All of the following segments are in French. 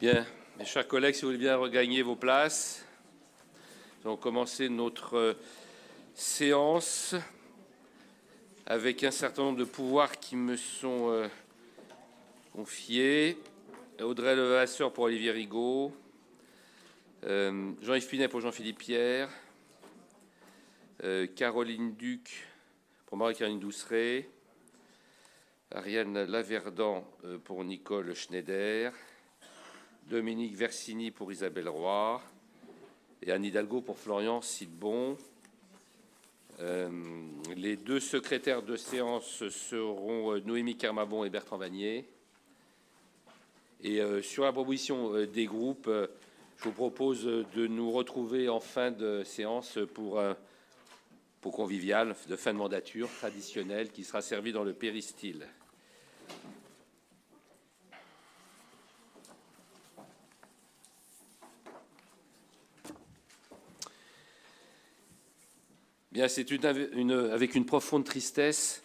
Bien, mes chers collègues, si vous voulez bien regagner vos places, nous allons commencer notre séance avec un certain nombre de pouvoirs qui me sont confiés. Audrey Levasseur pour Olivier Rigaud, Jean-Yves Pinet pour Jean-Philippe Pierre, Caroline Duc pour Marie-Caroline Douceret, Ariane Laverdan pour Nicole Schneider, Dominique Versini pour Isabelle Roy et Anne Hidalgo pour Florian Sidbon. Les deux secrétaires de séance seront Noémie Kermabon et Bertrand Vanier. Et sur la proposition des groupes, je vous propose de nous retrouver en fin de séance pour convivial de fin de mandature traditionnel qui sera servi dans le péristyle. Bien, c'est avec une profonde tristesse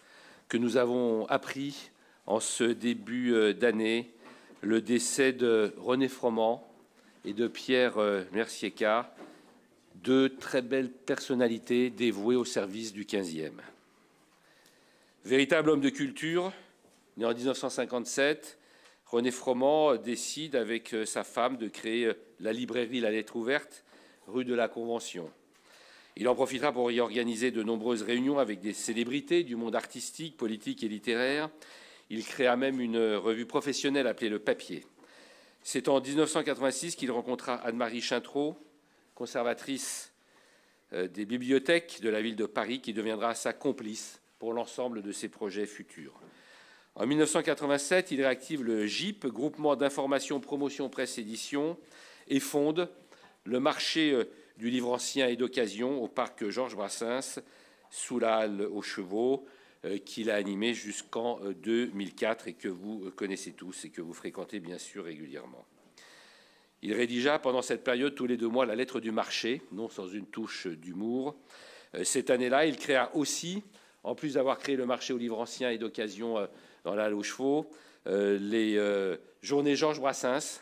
que nous avons appris en ce début d'année le décès de René Froment et de Pierre Mercier-Cas, deux très belles personnalités dévouées au service du 15e. Véritable homme de culture, né en 1957, René Froment décide avec sa femme de créer la librairie La Lettre Ouverte, rue de la Convention. Il en profitera pour y organiser de nombreuses réunions avec des célébrités du monde artistique, politique et littéraire. Il créa même une revue professionnelle appelée Le Papier. C'est en 1986 qu'il rencontra Anne-Marie Chintreau, conservatrice des bibliothèques de la ville de Paris, qui deviendra sa complice pour l'ensemble de ses projets futurs. En 1987, il réactive le GIP, Groupement d'information, promotion, presse, édition, et fonde le marché du livre ancien et d'occasion au parc Georges Brassens, sous la halle aux Chevaux, qu'il a animé jusqu'en 2004 et que vous connaissez tous et que vous fréquentez bien sûr régulièrement. Il rédigea pendant cette période tous les 2 mois la lettre du marché, non sans une touche d'humour. Cette année-là, il créa aussi, en plus d'avoir créé le marché au livre ancien et d'occasion dans la halle aux Chevaux, les journées Georges Brassens,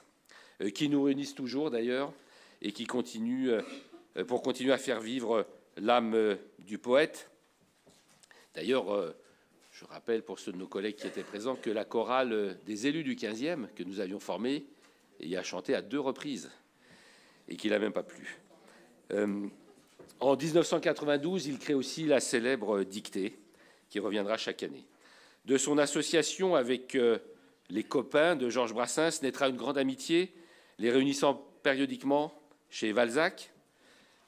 qui nous réunissent toujours d'ailleurs, et qui continue pour continuer à faire vivre l'âme du poète. D'ailleurs, je rappelle pour ceux de nos collègues qui étaient présents que la chorale des élus du 15e que nous avions formée y a chanté à 2 reprises et qu'il n'a même pas plu. En 1992, il crée aussi la célèbre Dictée qui reviendra chaque année. De son association avec les copains de Georges Brassens naîtra une grande amitié, les réunissant périodiquement chez Valzac,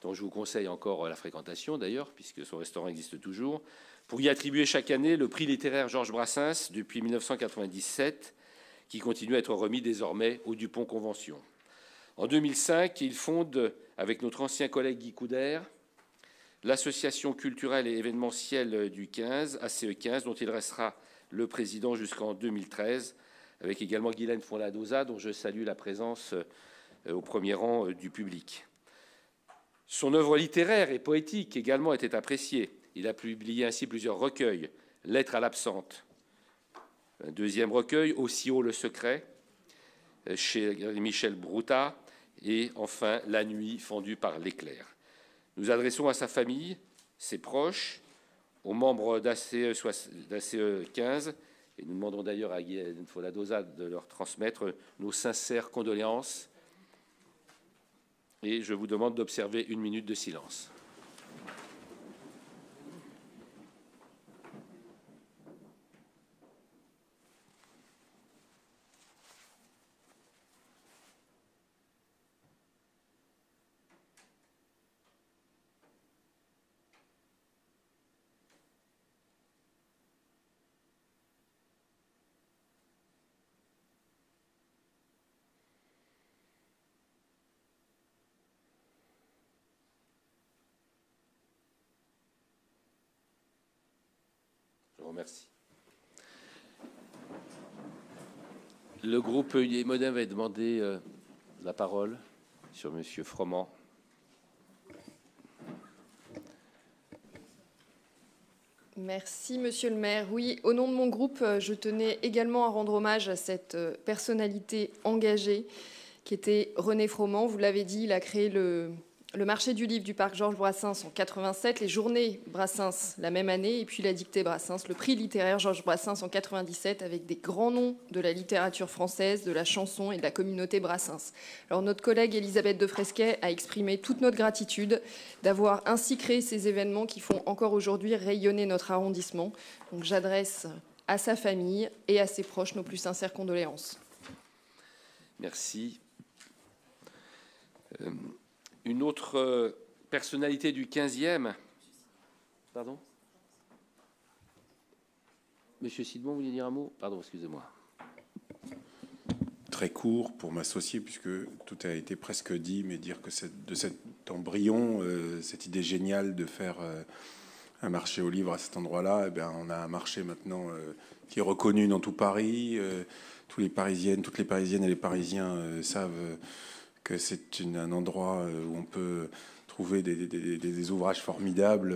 dont je vous conseille encore la fréquentation d'ailleurs, puisque son restaurant existe toujours, pour y attribuer chaque année le prix littéraire Georges Brassens depuis 1997, qui continue à être remis désormais au Dupont Convention. En 2005, il fonde, avec notre ancien collègue Guy Coudert, l'association culturelle et événementielle du 15, ACE15, dont il restera le président jusqu'en 2013, avec également Guylaine Fonladosa, dont je salue la présence au premier rang du public. Son œuvre littéraire et poétique également était appréciée. Il a publié ainsi plusieurs recueils, Lettres à l'absente, un 2e recueil, Aussi haut le secret, chez Michel Broutat, et enfin La nuit fendue par l'éclair. Nous adressons à sa famille, ses proches, aux membres d'ACE15, et nous demandons d'ailleurs à Guylaine Fonladosa de leur transmettre nos sincères condoléances. Et je vous demande d'observer 1 minute de silence. Merci. Le groupe Ulier Modem va demander la parole sur M. Froment. Merci, Monsieur le maire. Oui, au nom de mon groupe, je tenais également à rendre hommage à cette personnalité engagée qui était René Froment. Vous l'avez dit, il a créé le marché du livre du parc Georges Brassens en 87, les journées Brassens la même année, et puis la dictée Brassens, le prix littéraire Georges Brassens en 97, avec des grands noms de la littérature française, de la chanson et de la communauté Brassens. Alors notre collègue Elisabeth Defresquet a exprimé toute notre gratitude d'avoir ainsi créé ces événements qui font encore aujourd'hui rayonner notre arrondissement. Donc j'adresse à sa famille et à ses proches nos plus sincères condoléances. Merci. Une autre personnalité du 15e. Pardon ? Monsieur Sidbon, vous vouliez dire un mot ? Pardon, excusez-moi. Très court pour m'associer, puisque tout a été presque dit, mais dire que de cet embryon, cette idée géniale de faire un marché aux livres à cet endroit-là, eh bien, on a un marché maintenant qui est reconnu dans tout Paris. Toutes les Parisiennes et les Parisiens savent que c'est un endroit où on peut trouver des ouvrages formidables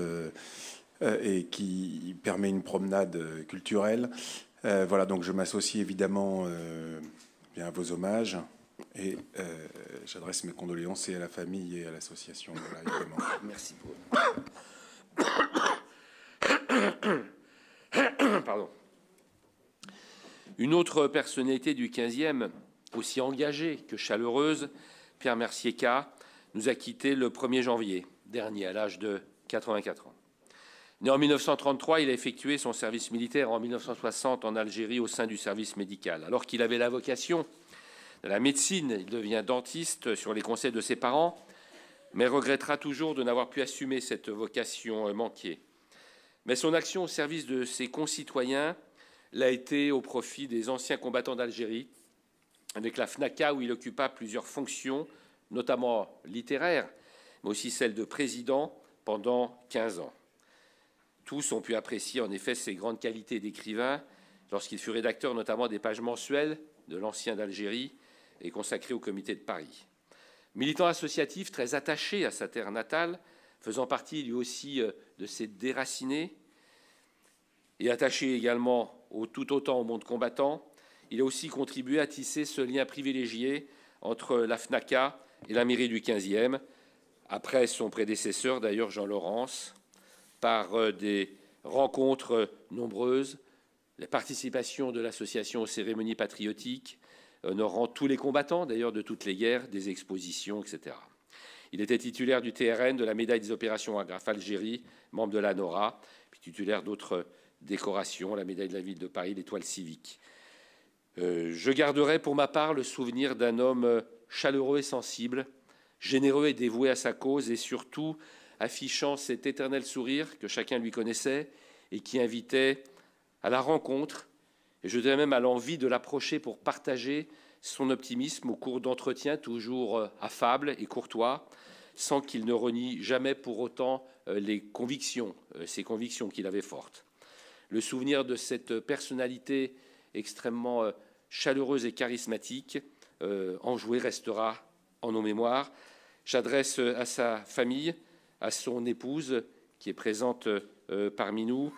et qui permet une promenade culturelle. Voilà, donc je m'associe évidemment bien à vos hommages et j'adresse mes condoléances et à la famille et à l'association. Voilà, évidemment. Merci Paul. Pardon. Une autre personnalité du 15e, aussi engagée que chaleureuse, Pierre Mercier-Cas, nous a quittés le 1er janvier dernier, à l'âge de 84 ans. Né en 1933, il a effectué son service militaire en 1960 en Algérie au sein du service médical. Alors qu'il avait la vocation de la médecine, il devient dentiste sur les conseils de ses parents, mais regrettera toujours de n'avoir pu assumer cette vocation manquée. Mais son action au service de ses concitoyens l'a été au profit des anciens combattants d'Algérie, avec la FNACA où il occupa plusieurs fonctions, notamment littéraires, mais aussi celle de président pendant 15 ans. Tous ont pu apprécier en effet ses grandes qualités d'écrivain lorsqu'il fut rédacteur notamment des pages mensuelles de l'Ancien d'Algérie et consacré au Comité de Paris. Militant associatif très attaché à sa terre natale, faisant partie lui aussi de ses déracinés, et attaché également tout autant au monde combattant, il a aussi contribué à tisser ce lien privilégié entre la FNACA et la mairie du 15e, après son prédécesseur, d'ailleurs Jean Laurence, par des rencontres nombreuses, la participation de l'association aux cérémonies patriotiques, honorant tous les combattants, d'ailleurs de toutes les guerres, des expositions, etc. Il était titulaire du TRN, de la médaille des opérations Agrafes Algérie, membre de la NORA, puis titulaire d'autres décorations, la médaille de la ville de Paris, l'étoile civique. Je garderai pour ma part le souvenir d'un homme chaleureux et sensible, généreux et dévoué à sa cause et surtout affichant cet éternel sourire que chacun lui connaissait et qui invitait à la rencontre et je dirais même à l'envie de l'approcher pour partager son optimisme au cours d'entretiens toujours affables et courtois, sans qu'il ne renie jamais pour autant ses convictions qu'il avait fortes. Le souvenir de cette personnalité extrêmement chaleureuse et charismatique, enjouée, restera en nos mémoires. J'adresse à sa famille, à son épouse qui est présente parmi nous,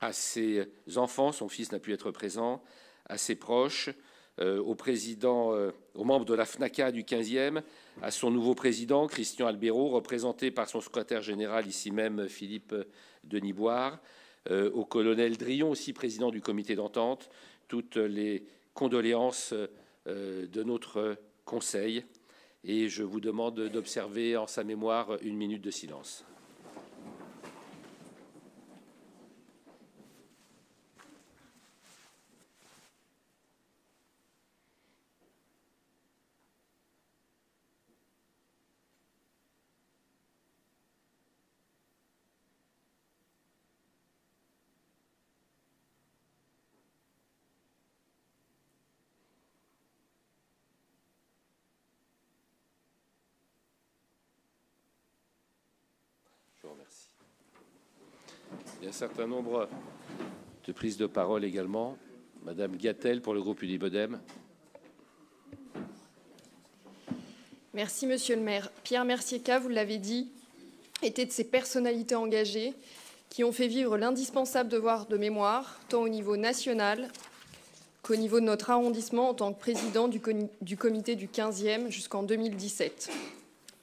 à ses enfants, son fils n'a pu être présent, à ses proches, au président, aux membres de la FNACA du 15e, à son nouveau président, Christian Albéraud, représenté par son secrétaire général, ici même, Philippe Denis-Boire, au colonel Drillon, aussi président du comité d'entente, toutes les condoléances de notre conseil. Et je vous demande d'observer en sa mémoire 1 minute de silence. Je vous remercie. Il y a un certain nombre de prises de parole également. Madame Gattel pour le groupe Unibodem. Merci, Monsieur le maire. Pierre Mercier-Cas, vous l'avez dit, était de ces personnalités engagées qui ont fait vivre l'indispensable devoir de mémoire, tant au niveau national qu'au niveau de notre arrondissement en tant que président du comité du 15e jusqu'en 2017.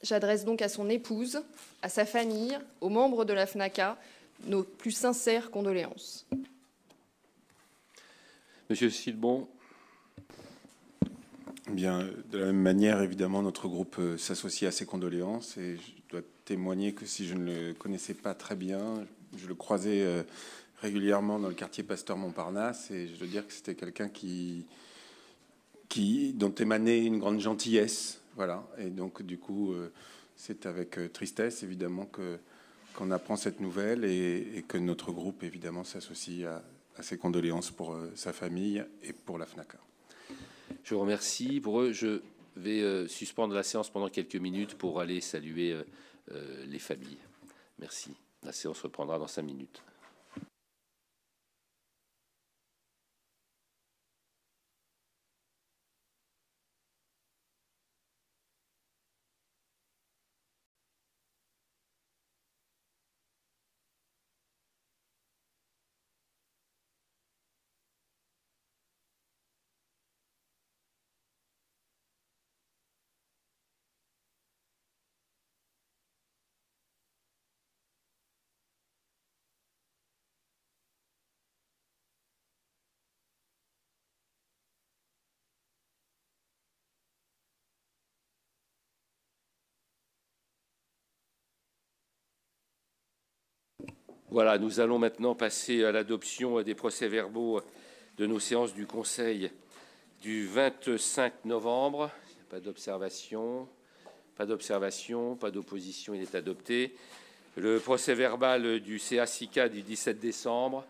J'adresse donc à son épouse, à sa famille, aux membres de la FNACA, nos plus sincères condoléances. Monsieur Silbon. Bien, de la même manière, évidemment, notre groupe s'associe à ces condoléances et je dois témoigner que si je ne le connaissais pas très bien, je le croisais régulièrement dans le quartier Pasteur-Montparnasse et je dois dire que c'était quelqu'un dont émanait une grande gentillesse. Voilà. Et donc, du coup, c'est avec tristesse, évidemment, qu'on apprend cette nouvelle et que notre groupe, évidemment, s'associe à ses condoléances pour sa famille et pour la FNACA. Je vous remercie. Pour eux, je vais suspendre la séance pendant quelques minutes pour aller saluer les familles. Merci. La séance reprendra dans 5 minutes. Voilà, nous allons maintenant passer à l'adoption des procès-verbaux de nos séances du Conseil du 25 novembre. Pas d'observation, pas d'opposition, il est adopté. Le procès-verbal du CA-SICA du 17 décembre,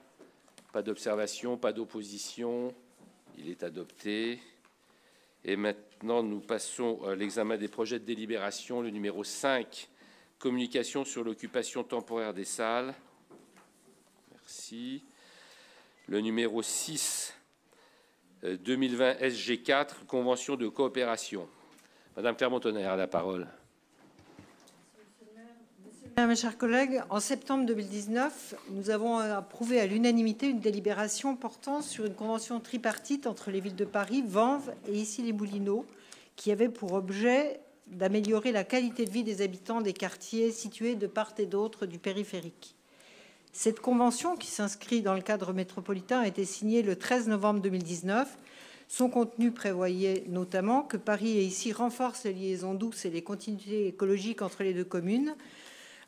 pas d'observation, pas d'opposition, il est adopté. Et maintenant, nous passons à l'examen des projets de délibération. Le numéro 5, communication sur l'occupation temporaire des salles. Merci. Le numéro 6, 2020 SG4, convention de coopération. Madame Clermont-Tonnerre a la parole. Mes chers collègues, en septembre 2019, nous avons approuvé à l'unanimité une délibération portant sur une convention tripartite entre les villes de Paris, Vanves et Issy-les-Moulineaux, qui avait pour objet d'améliorer la qualité de vie des habitants des quartiers situés de part et d'autre du périphérique. Cette convention, qui s'inscrit dans le cadre métropolitain, a été signée le 13 novembre 2019. Son contenu prévoyait notamment que Paris et Issy renforcent les liaisons douces et les continuités écologiques entre les deux communes,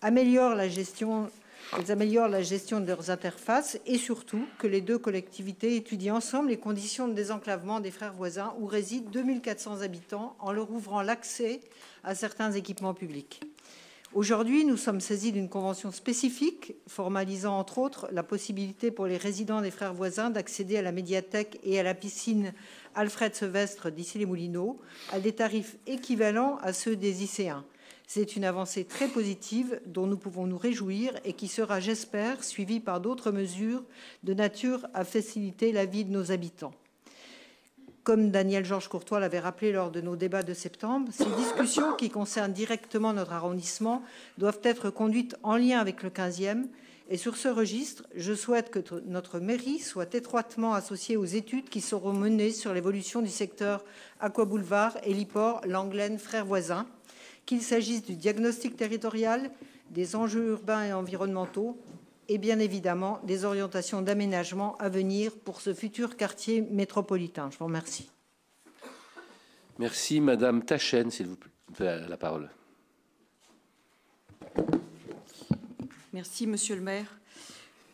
améliorent la gestion de leurs interfaces et surtout que les deux collectivités étudient ensemble les conditions de désenclavement des frères voisins où résident 2400 habitants en leur ouvrant l'accès à certains équipements publics. Aujourd'hui, nous sommes saisis d'une convention spécifique formalisant entre autres la possibilité pour les résidents des frères voisins d'accéder à la médiathèque et à la piscine Alfred Sevestre d'Issy-les-Moulineaux à des tarifs équivalents à ceux des Icéens. C'est une avancée très positive dont nous pouvons nous réjouir et qui sera, j'espère, suivie par d'autres mesures de nature à faciliter la vie de nos habitants. Comme Daniel Georges Courtois l'avait rappelé lors de nos débats de septembre, ces discussions qui concernent directement notre arrondissement doivent être conduites en lien avec le 15e. Et sur ce registre, je souhaite que notre mairie soit étroitement associée aux études qui seront menées sur l'évolution du secteur Aquaboulevard, héliport, Langlaine, frères voisins, qu'il s'agisse du diagnostic territorial, des enjeux urbains et environnementaux, et bien évidemment des orientations d'aménagement à venir pour ce futur quartier métropolitain. Je vous remercie. Merci. Madame Tachen, s'il vous plaît, la parole. Merci, Monsieur le maire.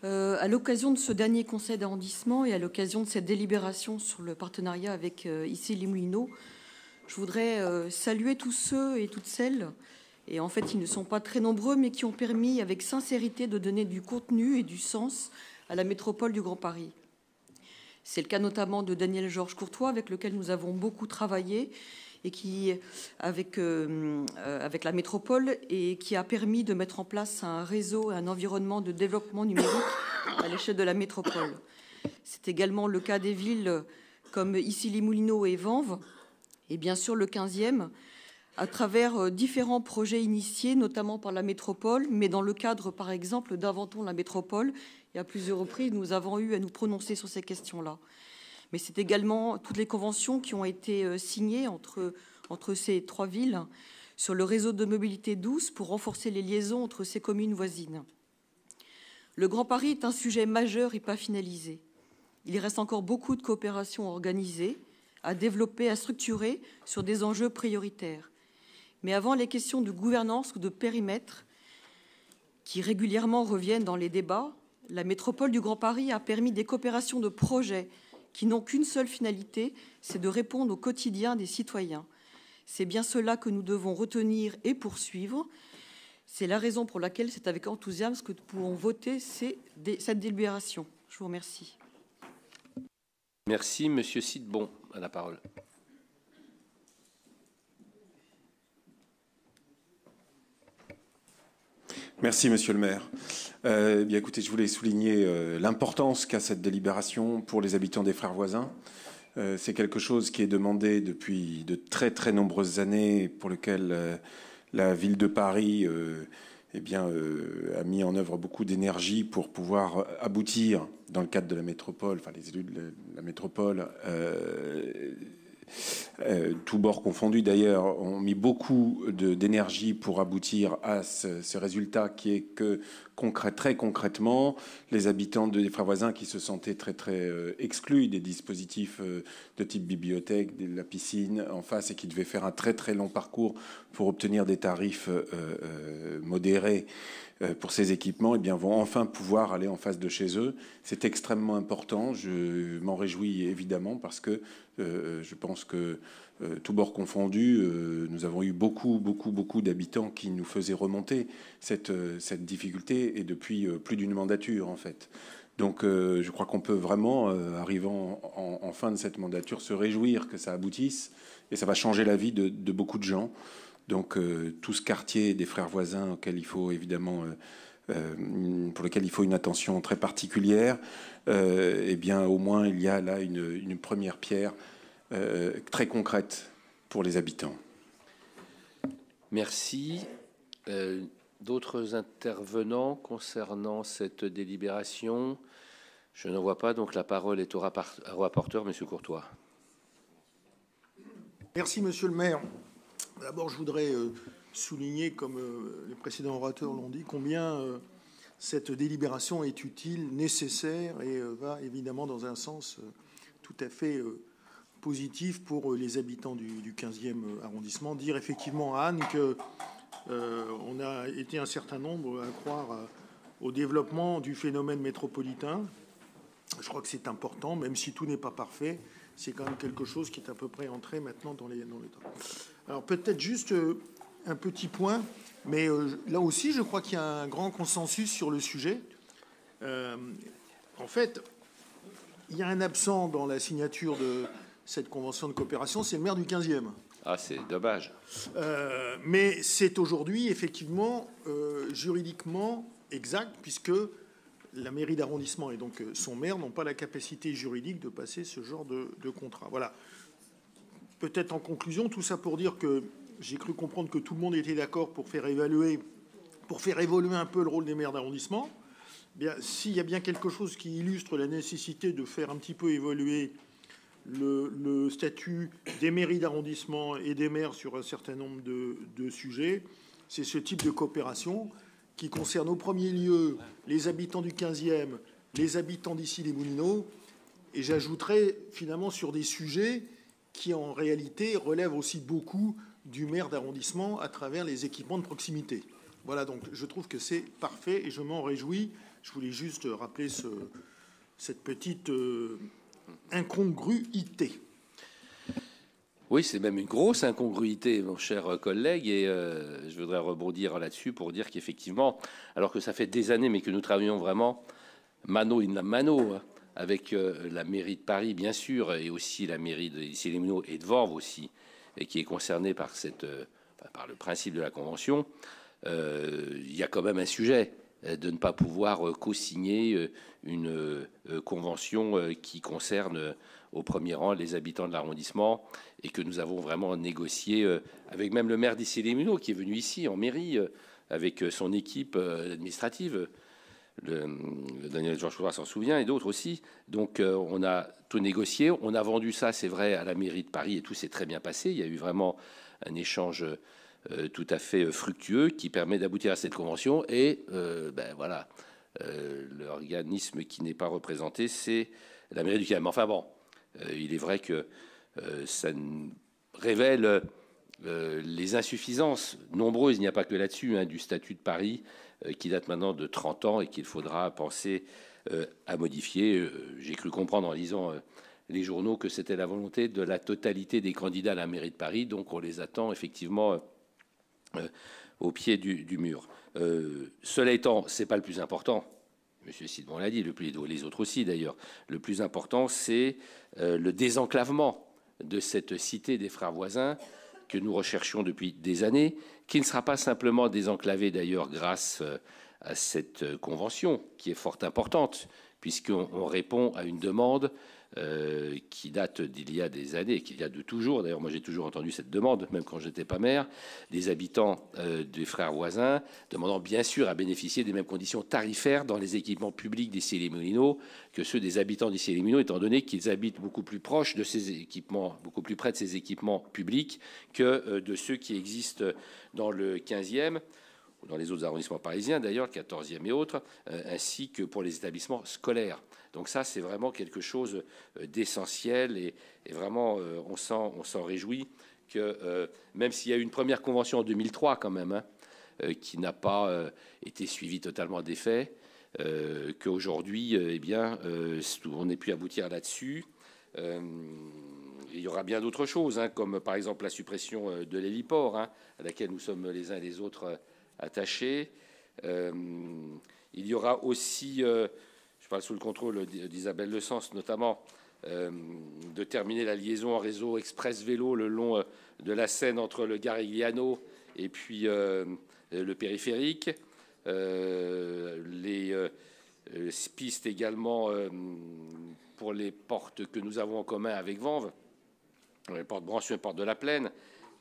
À l'occasion de ce dernier conseil d'arrondissement et à l'occasion de cette délibération sur le partenariat avec Issy-les-Moulineaux, je voudrais saluer tous ceux et toutes celles, et en fait ils ne sont pas très nombreux, mais qui ont permis avec sincérité de donner du contenu et du sens à la métropole du Grand Paris. C'est le cas notamment de Daniel Georges Courtois, avec lequel nous avons beaucoup travaillé, et qui, avec la métropole, et qui a permis de mettre en place un réseau, un environnement de développement numérique à l'échelle de la métropole. C'est également le cas des villes comme Issy-les-Moulineaux et Vanves, et bien sûr le 15e, à travers différents projets initiés, notamment par la métropole, mais dans le cadre, par exemple, d'Inventons la métropole. Et à plusieurs reprises, nous avons eu à nous prononcer sur ces questions-là. mais c'est également toutes les conventions qui ont été signées entre ces 3 villes sur le réseau de mobilité douce pour renforcer les liaisons entre ces communes voisines. Le Grand Paris est un sujet majeur et pas finalisé. Il reste encore beaucoup de coopération organisée, à développer, à structurer sur des enjeux prioritaires. Mais avant les questions de gouvernance ou de périmètre, qui régulièrement reviennent dans les débats, la métropole du Grand Paris a permis des coopérations de projets qui n'ont qu'une seule finalité, c'est de répondre au quotidien des citoyens. C'est bien cela que nous devons retenir et poursuivre. C'est la raison pour laquelle c'est avec enthousiasme que nous pouvons voter cette délibération. Je vous remercie. Merci. Monsieur Sidbon a la parole. Merci, Monsieur le maire. Bien, écoutez, je voulais souligner l'importance qu'a cette délibération pour les habitants des Frères voisins. C'est quelque chose qui est demandé depuis de très très nombreuses années, pour lequel la ville de Paris a mis en œuvre beaucoup d'énergie pour pouvoir aboutir dans le cadre de la métropole, enfin les élus de la métropole, tous bords confondus d'ailleurs, ont mis beaucoup d'énergie pour aboutir à ce résultat qui est que très concrètement, les habitants des Frères voisins qui se sentaient très exclus des dispositifs de type bibliothèque, de la piscine en face et qui devaient faire un très long parcours pour obtenir des tarifs modérés pour ces équipements, eh bien, vont enfin pouvoir aller en face de chez eux. C'est extrêmement important. Je m'en réjouis évidemment parce que je pense que tous bords confondus, nous avons eu beaucoup d'habitants qui nous faisaient remonter cette difficulté et depuis plus d'une mandature en fait. Donc je crois qu'on peut vraiment, arrivant en fin de cette mandature, se réjouir que ça aboutisse et ça va changer la vie de beaucoup de gens. Donc tout ce quartier des Frères voisins auquel il faut évidemment, pour lequel il faut une attention très particulière, eh bien au moins il y a là une première pierre très concrète pour les habitants. Merci. D'autres intervenants concernant cette délibération? Je n'en vois pas, donc la parole est au rapporteur, Monsieur Courtois. Merci, Monsieur le maire. D'abord, je voudrais souligner, comme les précédents orateurs l'ont dit, combien cette délibération est utile, nécessaire et va évidemment dans un sens tout à fait positif pour les habitants du 15e arrondissement. Dire effectivement à Anne qu'on a été un certain nombre à croire au développement du phénomène métropolitain. Je crois que c'est important, même si tout n'est pas parfait. C'est quand même quelque chose qui est à peu près entré maintenant dans les temps. Alors peut-être juste un petit point, mais là aussi je crois qu'il y a un grand consensus sur le sujet. En fait, il y a un absent dans la signature de cette convention de coopération, c'est le maire du 15e. Ah, c'est dommage. Mais c'est aujourd'hui effectivement juridiquement exact, puisque la mairie d'arrondissement et donc son maire n'ont pas la capacité juridique de passer ce genre de contrat. Voilà. Peut-être en conclusion, tout ça pour dire que j'ai cru comprendre que tout le monde était d'accord pour faire évoluer un peu le rôle des maires d'arrondissement. Bien, s'il y a bien quelque chose qui illustre la nécessité de faire un petit peu évoluer le statut des mairies d'arrondissement et des maires sur un certain nombre de sujets, c'est ce type de coopération qui concerne au premier lieu les habitants du 15e, les habitants d'Issy-les-Moulineaux, et j'ajouterais finalement sur des sujets qui en réalité relèvent aussi beaucoup du maire d'arrondissement à travers les équipements de proximité. Voilà, donc je trouve que c'est parfait et je m'en réjouis. Je voulais juste rappeler cette petite incongruité. Oui, c'est même une grosse incongruité, mon cher collègue, et je voudrais rebondir là-dessus pour dire qu'effectivement, alors que ça fait des années, mais que nous travaillons vraiment mano in mano avec la mairie de Paris, bien sûr, et aussi la mairie d'Issy-les-Moulineaux et de Vanves aussi, et qui est concernée par le principe de la Convention, il y a quand même un sujet de ne pas pouvoir co-signer une convention qui concerne au premier rang les habitants de l'arrondissement et que nous avons vraiment négocié avec même le maire d'Issy-les-Moulineaux qui est venu ici en mairie avec son équipe administrative le Daniel Georges Fouras s'en souvient, et d'autres aussi. Donc on a tout négocié. On a vendu ça, c'est vrai, à la mairie de Paris, et tout s'est très bien passé. Il y a eu vraiment un échange tout à fait fructueux qui permet d'aboutir à cette convention. Et voilà, l'organisme qui n'est pas représenté, c'est la mairie du Cayenne. Enfin bon, il est vrai que ça révèle les insuffisances nombreuses, il n'y a pas que là-dessus, du statut de Paris, qui date maintenant de 30 ans et qu'il faudra penser à modifier. J'ai cru comprendre en lisant les journaux que c'était la volonté de la totalité des candidats à la mairie de Paris, donc on les attend effectivement au pied du mur. Cela étant, c'est pas le plus important. Monsieur Sidbon l'a dit, les autres aussi d'ailleurs. Le plus important, c'est le désenclavement de cette cité des frères voisins que nous recherchions depuis des années, qui ne sera pas simplement désenclavée d'ailleurs grâce à cette convention qui est fort importante, puisqu'on répond à une demande qui date d'il y a des années, qui date de toujours. D'ailleurs, moi j'ai toujours entendu cette demande, même quand j'étais pas maire, des habitants des frères voisins, demandant bien sûr à bénéficier des mêmes conditions tarifaires dans les équipements publics d'Issy-les-Moulineaux que ceux des habitants d'Issy-les-Moulineaux, étant donné qu'ils habitent beaucoup plus proche de ces équipements, beaucoup plus près de ces équipements publics que de ceux qui existent dans le 15e, ou dans les autres arrondissements parisiens d'ailleurs, 14e et autres, ainsi que pour les établissements scolaires. Donc ça, c'est vraiment quelque chose d'essentiel et vraiment, on s'en réjouit que, même s'il y a eu une première convention en 2003 quand même, qui n'a pas été suivie totalement des faits, qu'aujourd'hui, on ait pu aboutir là-dessus. Il y aura bien d'autres choses, comme par exemple la suppression de l'héliport, à laquelle nous sommes les uns et les autres attachés. Il y aura aussi... je parle sous le contrôle d'Isabelle Le Sens, notamment, de terminer la liaison en réseau express vélo le long de la Seine entre le Garigliano et puis le périphérique. Les pistes également pour les portes que nous avons en commun avec Vanves, les portes Brancion et portes de la Plaine,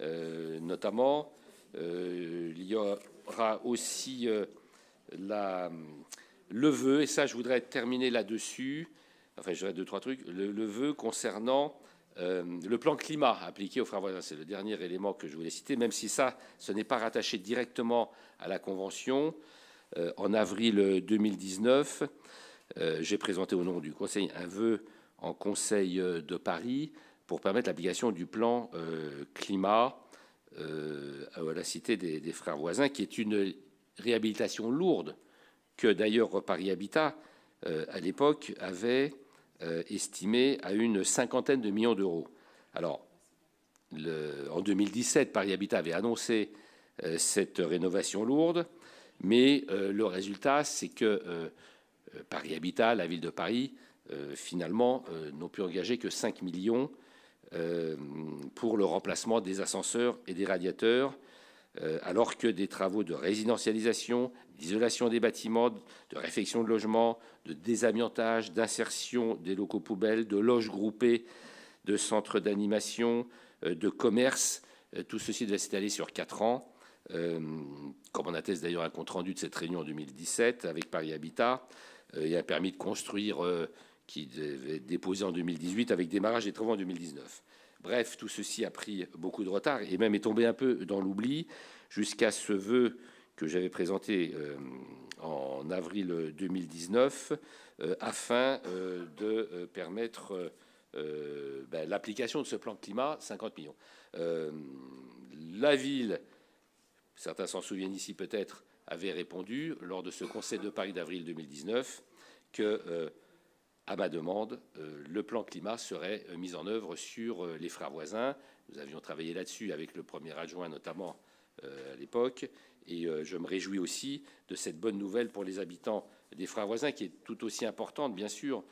notamment. Il y aura aussi le vœu, et ça je voudrais terminer là-dessus, enfin je dirais 2-3 trucs, le vœu concernant le plan climat appliqué aux frères voisins. C'est le dernier élément que je voulais citer, même si ça, ce n'est pas rattaché directement à la Convention. En avril 2019, j'ai présenté au nom du Conseil un vœu en Conseil de Paris pour permettre l'application du plan climat à la cité des frères voisins, qui est une réhabilitation lourde que d'ailleurs Paris Habitat, à l'époque, avait estimé à une 50aine de millions d'euros. Alors, en 2017, Paris Habitat avait annoncé cette rénovation lourde, mais le résultat, c'est que Paris Habitat, la ville de Paris, finalement, n'ont pu engager que 5 millions pour le remplacement des ascenseurs et des radiateurs, alors que des travaux de résidentialisation, d'isolation des bâtiments, de réfection de logements, de désamiantage, d'insertion des locaux poubelles, de loges groupées, de centres d'animation, de commerce, tout ceci devait s'étaler sur 4 ans, comme on atteste d'ailleurs un compte-rendu de cette réunion en 2017 avec Paris Habitat, et un permis de construire qui devait être déposé en 2018 avec démarrage des travaux en 2019. Bref, tout ceci a pris beaucoup de retard et même est tombé un peu dans l'oubli jusqu'à ce vœu que j'avais présenté en avril 2019 afin de permettre l'application de ce plan climat, 50 millions. La ville, certains s'en souviennent ici peut-être, avait répondu lors de ce Conseil de Paris d'avril 2019 que, à ma demande, le plan climat serait mis en œuvre sur les frères voisins. Nous avions travaillé là-dessus avec le premier adjoint notamment à l'époque, et je me réjouis aussi de cette bonne nouvelle pour les habitants des frères voisins, qui est tout aussi importante, bien sûr,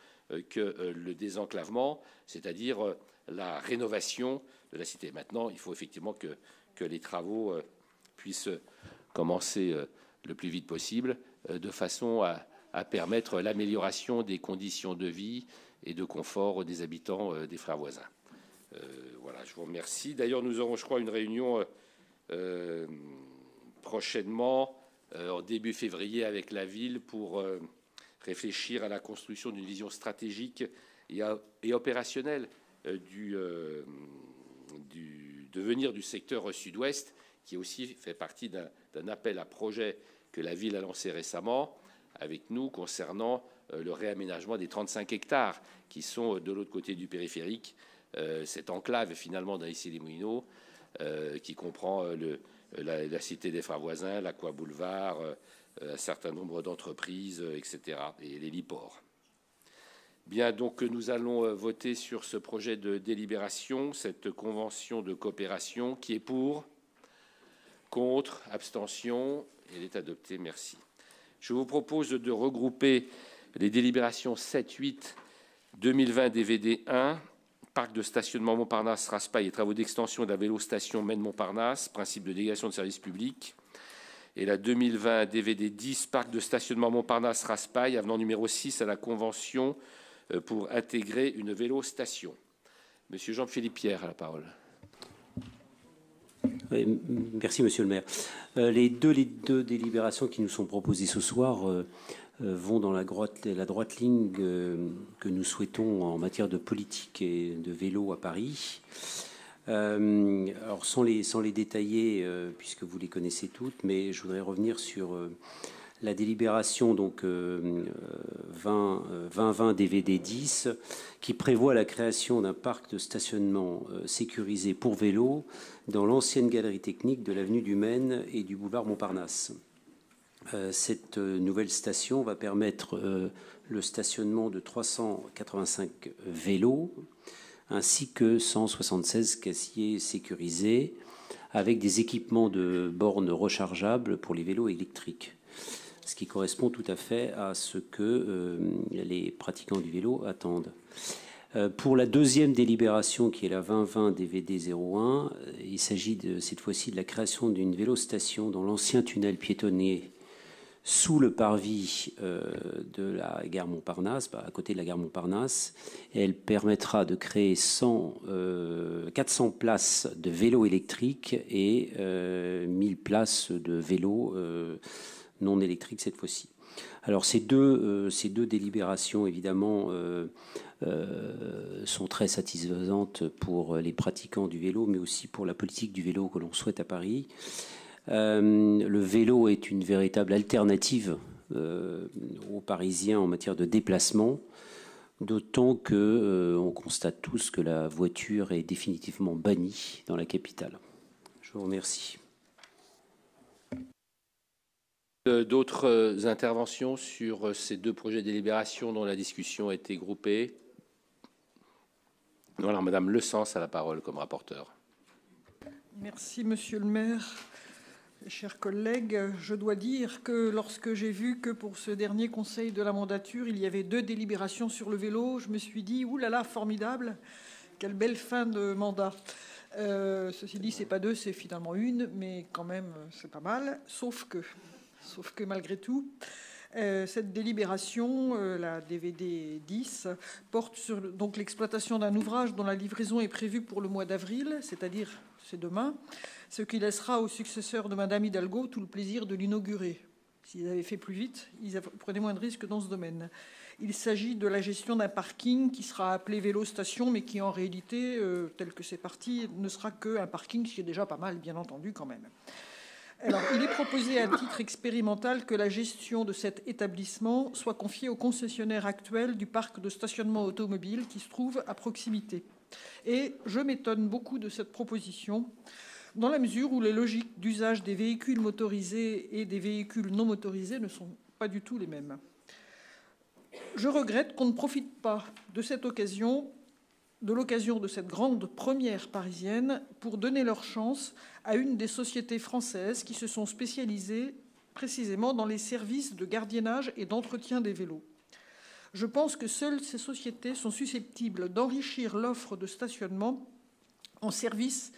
que le désenclavement, c'est-à-dire la rénovation de la cité. Maintenant, il faut effectivement que les travaux puissent commencer le plus vite possible, de façon à permettre l'amélioration des conditions de vie et de confort des habitants des frères voisins. Voilà, je vous remercie. D'ailleurs, nous aurons, je crois, une réunion prochainement en début février avec la ville pour réfléchir à la construction d'une vision stratégique et opérationnelle du devenir du secteur sud-ouest, qui aussi fait partie d'un appel à projet que la ville a lancé récemment avec nous concernant le réaménagement des 35 hectares qui sont de l'autre côté du périphérique, cette enclave finalement d'Issy-les-Moulineaux qui comprend la cité des Frères Voisins, l'Aqua Boulevard, un certain nombre d'entreprises, etc., et l'héliports. Bien, donc nous allons voter sur ce projet de délibération, cette convention de coopération qui est pour, contre, abstention. Elle est adoptée, merci. Je vous propose de regrouper les délibérations 7-8 2020 DVD 1, parc de stationnement Montparnasse, Raspail et travaux d'extension de la vélostation Maine-Montparnasse, principe de délégation de service public. Et la 2020 DVD 10, parc de stationnement Montparnasse, Raspail, avenant numéro 6 à la convention pour intégrer une vélostation. Monsieur Jean-Philippe Pierre a la parole. Oui, merci, monsieur le maire. Les deux délibérations qui nous sont proposées ce soir vont dans la droite ligne que nous souhaitons en matière de politique et de vélo à Paris. Alors sans les détailler, puisque vous les connaissez toutes, mais je voudrais revenir sur la délibération donc 2020 DVD 10 qui prévoit la création d'un parc de stationnement sécurisé pour vélos dans l'ancienne galerie technique de l'avenue du Maine et du boulevard Montparnasse. Cette nouvelle station va permettre le stationnement de 385 vélos ainsi que 176 casiers sécurisés avec des équipements de bornes rechargeables pour les vélos électriques, ce qui correspond tout à fait à ce que les pratiquants du vélo attendent. Pour la deuxième délibération, qui est la 2020 DVD 01, il s'agit cette fois-ci de la création d'une vélostation dans l'ancien tunnel piétonnier sous le parvis de la gare Montparnasse, à côté de la gare Montparnasse. Elle permettra de créer 400 places de vélos électriques et 1000 places de vélos non électriques cette fois-ci. Alors ces deux délibérations, évidemment, sont très satisfaisantes pour les pratiquants du vélo, mais aussi pour la politique du vélo que l'on souhaite à Paris. Le vélo est une véritable alternative aux Parisiens en matière de déplacement, d'autant qu'on constate tous que la voiture est définitivement bannie dans la capitale. Je vous remercie. D'autres interventions sur ces deux projets de délibération dont la discussion a été groupée? Alors, Madame Le Sens a la parole comme rapporteur. Merci, Monsieur le maire. Chers collègues, je dois dire que lorsque j'ai vu que pour ce dernier conseil de la mandature, il y avait deux délibérations sur le vélo, je me suis dit, ouh là là, formidable, quelle belle fin de mandat. Ceci dit, c'est pas deux, c'est finalement une, mais quand même, c'est pas mal, sauf que malgré tout, cette délibération, la DVD 10, porte sur donc l'exploitation d'un ouvrage dont la livraison est prévue pour le mois d'avril, c'est-à-dire c'est demain, ce qui laissera aux successeurs de Madame Hidalgo tout le plaisir de l'inaugurer. S'ils avaient fait plus vite, ils prenaient moins de risques dans ce domaine. Il s'agit de la gestion d'un parking qui sera appelé vélostation, mais qui en réalité, tel que c'est parti, ne sera qu'un parking, ce qui est déjà pas mal, bien entendu, quand même. Alors, il est proposé à titre expérimental que la gestion de cet établissement soit confiée au concessionnaire actuel du parc de stationnement automobile qui se trouve à proximité. Et je m'étonne beaucoup de cette proposition, dans la mesure où les logiques d'usage des véhicules motorisés et des véhicules non motorisés ne sont pas du tout les mêmes. Je regrette qu'on ne profite pas de cette occasion, de l'occasion de cette grande première parisienne, pour donner leur chance à une des sociétés françaises qui se sont spécialisées précisément dans les services de gardiennage et d'entretien des vélos. Je pense que seules ces sociétés sont susceptibles d'enrichir l'offre de stationnement en services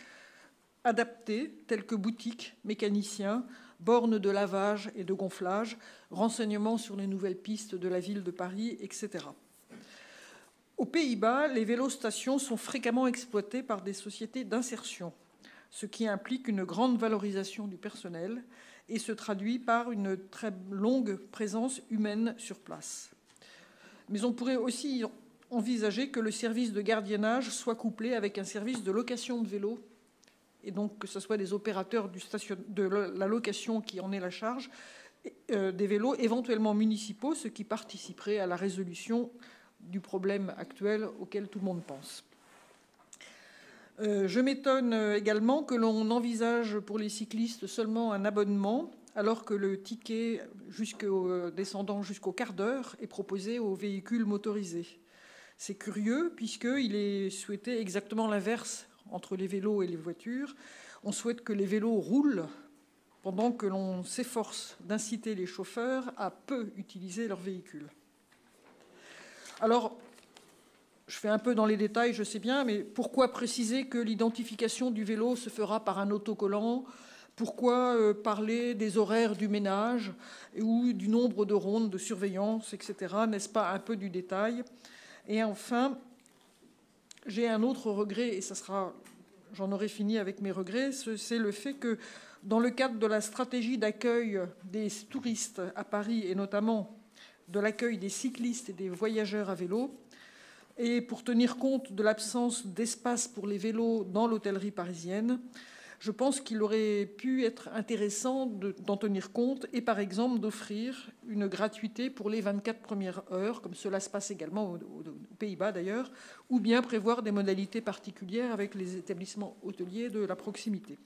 adaptés, tels que boutiques, mécaniciens, bornes de lavage et de gonflage, renseignements sur les nouvelles pistes de la ville de Paris, etc. Aux Pays-Bas, les vélostations sont fréquemment exploitées par des sociétés d'insertion, ce qui implique une grande valorisation du personnel et se traduit par une très longue présence humaine sur place. Mais on pourrait aussi envisager que le service de gardiennage soit couplé avec un service de location de vélos, et donc que ce soit des opérateurs de la location qui en aient la charge, des vélos éventuellement municipaux, ce qui participerait à la résolution du problème actuel auquel tout le monde pense. Je m'étonne également que l'on envisage pour les cyclistes seulement un abonnement, alors que le ticket descendant jusqu'au quart d'heure est proposé aux véhicules motorisés. C'est curieux puisqu'il est souhaité exactement l'inverse entre les vélos et les voitures. On souhaite que les vélos roulent pendant que l'on s'efforce d'inciter les chauffeurs à peu utiliser leur véhicule. Alors, je fais un peu dans les détails, je sais bien, mais pourquoi préciser que l'identification du vélo se fera par un autocollant ? Pourquoi parler des horaires du ménage ou du nombre de rondes de surveillance, etc. N'est-ce pas un peu du détail ? Et enfin, j'ai un autre regret, et j'en aurai fini avec mes regrets, c'est le fait que dans le cadre de la stratégie d'accueil des touristes à Paris, et notamment de l'accueil des cyclistes et des voyageurs à vélo, et pour tenir compte de l'absence d'espace pour les vélos dans l'hôtellerie parisienne, je pense qu'il aurait pu être intéressant d'en tenir compte et, par exemple, d'offrir une gratuité pour les 24 premières heures, comme cela se passe également aux Pays-Bas d'ailleurs, ou bien prévoir des modalités particulières avec les établissements hôteliers de la proximité.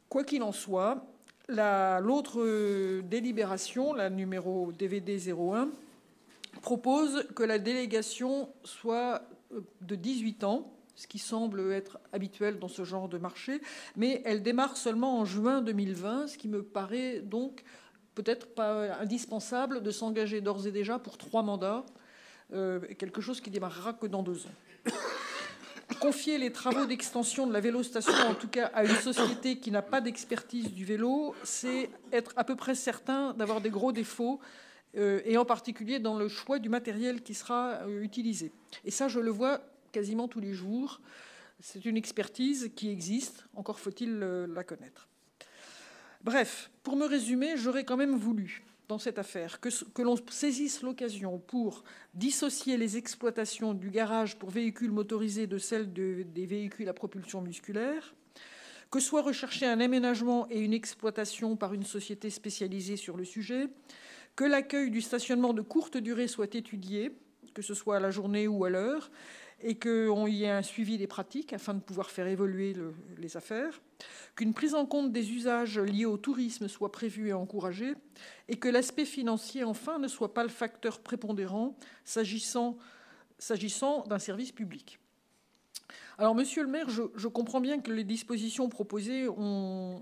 Quoi qu'il en soit, l'autre délibération, la numéro DVD 01, propose que la délégation soit de 18 ans, ce qui semble être habituel dans ce genre de marché, mais elle démarre seulement en juin 2020, ce qui me paraît donc peut-être pas indispensable de s'engager d'ores et déjà pour 3 mandats, quelque chose qui démarrera que dans 2 ans. Confier les travaux d'extension de la vélostation, en tout cas à une société qui n'a pas d'expertise du vélo, c'est être à peu près certain d'avoir des gros défauts, et en particulier dans le choix du matériel qui sera utilisé. Et ça, je le vois quasiment tous les jours. C'est une expertise qui existe, encore faut-il la connaître. Bref, pour me résumer, j'aurais quand même voulu, dans cette affaire, que l'on saisisse l'occasion pour dissocier les exploitations du garage pour véhicules motorisés de celles des véhicules à propulsion musculaire, que soit recherché un aménagement et une exploitation par une société spécialisée sur le sujet, que l'accueil du stationnement de courte durée soit étudié, que ce soit à la journée ou à l'heure, et qu'il y ait un suivi des pratiques afin de pouvoir faire évoluer les affaires, qu'une prise en compte des usages liés au tourisme soit prévue et encouragée, et que l'aspect financier, enfin, ne soit pas le facteur prépondérant s'agissant d'un service public. Alors, monsieur le maire, je comprends bien que les dispositions proposées ont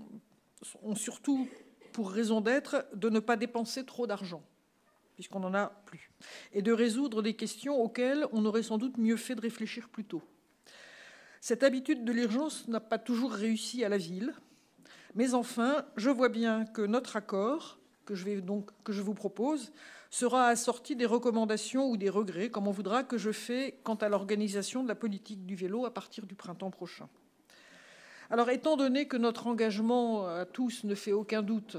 surtout pour raison d'être de ne pas dépenser trop d'argent, puisqu'on n'en a plus, et de résoudre des questions auxquelles on aurait sans doute mieux fait de réfléchir plus tôt. Cette habitude de l'urgence n'a pas toujours réussi à la ville, mais enfin, je vois bien que notre accord, que je vous propose, sera assorti des recommandations ou des regrets, comme on voudra, que je fais quant à l'organisation de la politique du vélo à partir du printemps prochain. Alors, étant donné que notre engagement à tous ne fait aucun doute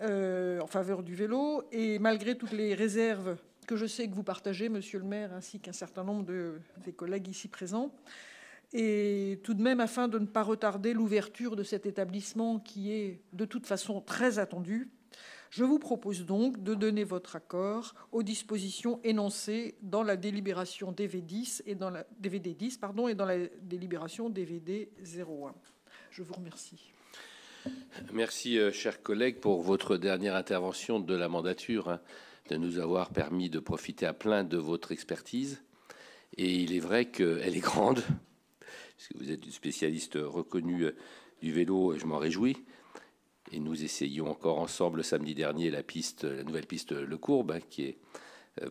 en faveur du vélo, et malgré toutes les réserves que je sais que vous partagez, monsieur le maire, ainsi qu'un certain nombre des collègues ici présents, et tout de même afin de ne pas retarder l'ouverture de cet établissement qui est de toute façon très attendu, je vous propose donc de donner votre accord aux dispositions énoncées dans la délibération DVD10 et dans la délibération DVD 01. Je vous remercie. Merci, chers collègues, pour votre dernière intervention de la mandature, de nous avoir permis de profiter à plein de votre expertise. Et il est vrai qu'elle est grande, puisque vous êtes une spécialiste reconnue du vélo, je m'en réjouis. Et nous essayons encore ensemble samedi dernier la nouvelle piste Le Courbe, qui est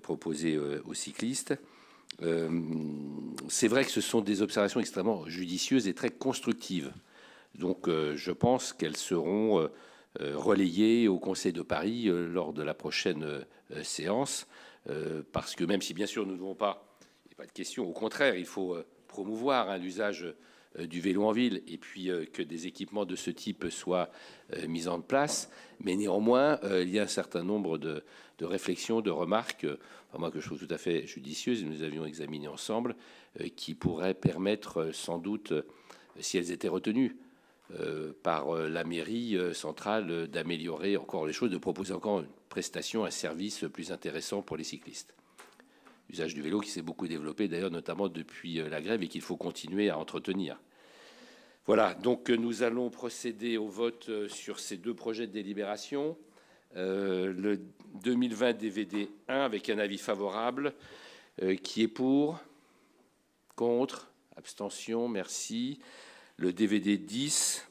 proposée aux cyclistes. C'est vrai que ce sont des observations extrêmement judicieuses et très constructives. Donc je pense qu'elles seront relayées au Conseil de Paris lors de la prochaine séance, parce que même si bien sûr nous ne devons pas, il n'y a pas de question, au contraire, il faut promouvoir l'usage du vélo en ville, et puis que des équipements de ce type soient mis en place. Mais néanmoins, il y a un certain nombre de réflexions, de remarques, moi que je trouve tout à fait judicieuses, nous avions examiné ensemble, qui pourraient permettre sans doute, si elles étaient retenues par la mairie centrale, d'améliorer encore les choses, de proposer encore une prestation, un service plus intéressant pour les cyclistes. L'usage du vélo qui s'est beaucoup développé, d'ailleurs, notamment depuis la grève, et qu'il faut continuer à entretenir. Voilà, donc nous allons procéder au vote sur ces deux projets de délibération. Le 2020 DVD 1 avec un avis favorable. Qui est pour? Contre? Abstention? Merci. Le DVD 10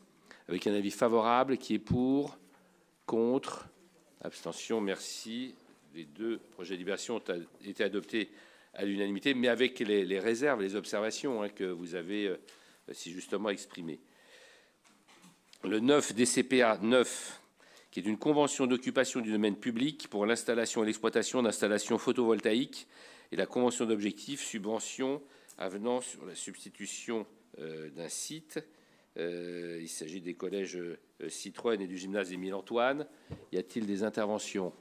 avec un avis favorable. Qui est pour? Contre? Abstention? Merci. Les deux projets de délibération ont été adoptés à l'unanimité, mais avec les réserves, les observations que vous avez si justement exprimées. Le 9 DCPA 9, qui est une convention d'occupation du domaine public pour l'installation et l'exploitation d'installations photovoltaïques, et la convention d'objectifs, subvention avenant sur la substitution d'un site. Il s'agit des collèges Citroën et du gymnase Émile-Antoine. Y a-t-il des interventions?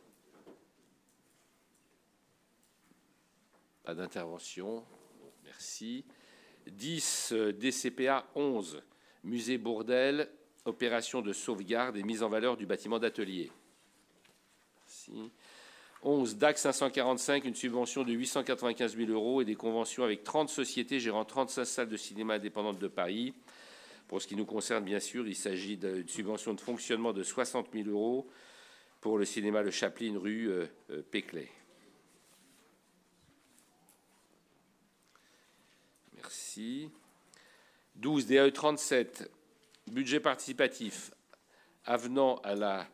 Pas d'intervention. Merci. 10 DCPA 11, musée Bourdelle, opération de sauvegarde et mise en valeur du bâtiment d'atelier. Merci. 11 DAC 545, une subvention de 895 000 € et des conventions avec 30 sociétés gérant 35 salles de cinéma indépendantes de Paris. Pour ce qui nous concerne, bien sûr, il s'agit d'une subvention de fonctionnement de 60 000 € pour le cinéma Le Chaplin, rue Péclet. Merci. 12 DAE 37, budget participatif, avenant à la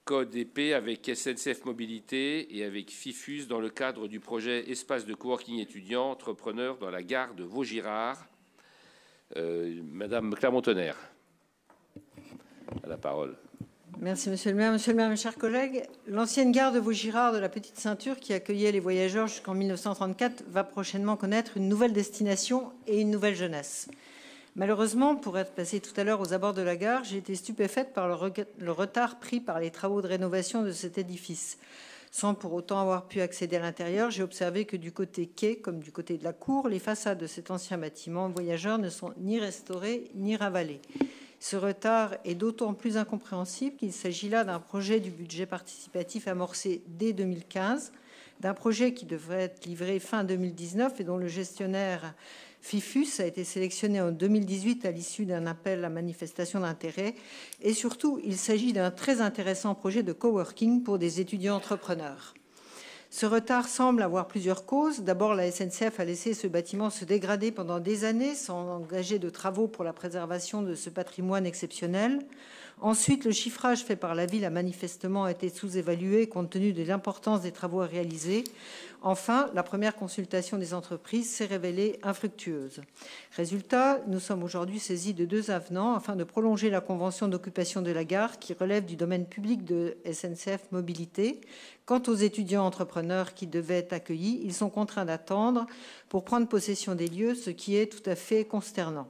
Code épée avec SNCF Mobilité et avec FIFUS dans le cadre du projet Espace de coworking étudiant entrepreneur dans la gare de Vaugirard. Madame Clermont-Tonnerre a la parole. Merci, Monsieur le maire. Monsieur le maire, mes chers collègues, l'ancienne gare de Vaugirard de la Petite Ceinture, qui accueillait les voyageurs jusqu'en 1934, va prochainement connaître une nouvelle destination et une nouvelle jeunesse. Malheureusement, pour être passé tout à l'heure aux abords de la gare, j'ai été stupéfaite par le retard pris par les travaux de rénovation de cet édifice. Sans pour autant avoir pu accéder à l'intérieur, j'ai observé que du côté quai, comme du côté de la cour, les façades de cet ancien bâtiment voyageurs ne sont ni restaurées ni ravalées. Ce retard est d'autant plus incompréhensible qu'il s'agit là d'un projet du budget participatif amorcé dès 2015, d'un projet qui devrait être livré fin 2019 et dont le gestionnaire FIFUS a été sélectionné en 2018 à l'issue d'un appel à manifestation d'intérêt. Et surtout, il s'agit d'un très intéressant projet de coworking pour des étudiants entrepreneurs. Ce retard semble avoir plusieurs causes. D'abord, la SNCF a laissé ce bâtiment se dégrader pendant des années sans engager de travaux pour la préservation de ce patrimoine exceptionnel. Ensuite, le chiffrage fait par la ville a manifestement été sous-évalué compte tenu de l'importance des travaux à réaliser. Enfin, la première consultation des entreprises s'est révélée infructueuse. Résultat, nous sommes aujourd'hui saisis de 2 avenants afin de prolonger la convention d'occupation de la gare qui relève du domaine public de SNCF Mobilité. Quant aux étudiants entrepreneurs qui devaient être accueillis, ils sont contraints d'attendre pour prendre possession des lieux, ce qui est tout à fait consternant.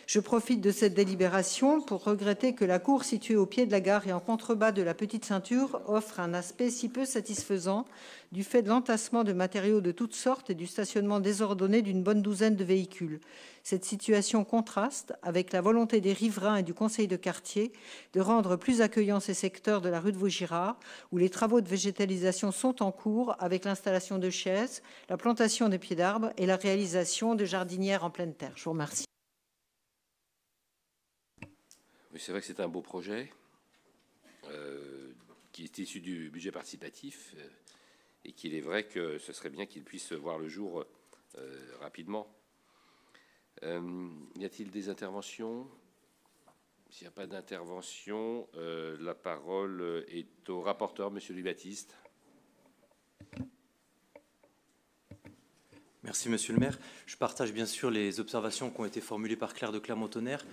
Je profite de cette délibération pour regretter que la cour située au pied de la gare et en contrebas de la Petite Ceinture offre un aspect si peu satisfaisant du fait de l'entassement de matériaux de toutes sortes et du stationnement désordonné d'une bonne douzaine de véhicules. Cette situation contraste avec la volonté des riverains et du conseil de quartier de rendre plus accueillants ces secteurs de la rue de Vaugirard où les travaux de végétalisation sont en cours avec l'installation de chaises, la plantation de pieds d'arbres et la réalisation de jardinières en pleine terre. Je vous remercie. C'est vrai que c'est un beau projet qui est issu du budget participatif et qu'il est vrai que ce serait bien qu'il puisse voir le jour rapidement. Y a-t-il des interventions? S'il n'y a pas d'intervention, la parole est au rapporteur, Monsieur Louis-Baptiste. Merci, Monsieur le maire. Je partage bien sûr les observations qui ont été formulées par Claire de Clermont-Tonnerre.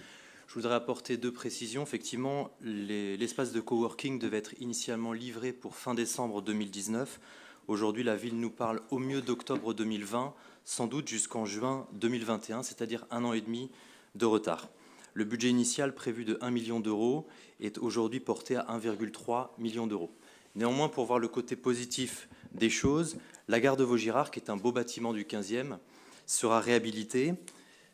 Je voudrais apporter 2 précisions. Effectivement, l'espace de coworking devait être initialement livré pour fin décembre 2019. Aujourd'hui, la ville nous parle au mieux d'octobre 2020. sans doute jusqu'en juin 2021, c'est-à-dire 1 an et demi de retard. Le budget initial prévu de 1 million d'euros est aujourd'hui porté à 1,3 million d'euros. Néanmoins, pour voir le côté positif des choses, la gare de Vaugirard, qui est un beau bâtiment du 15e, sera réhabilitée.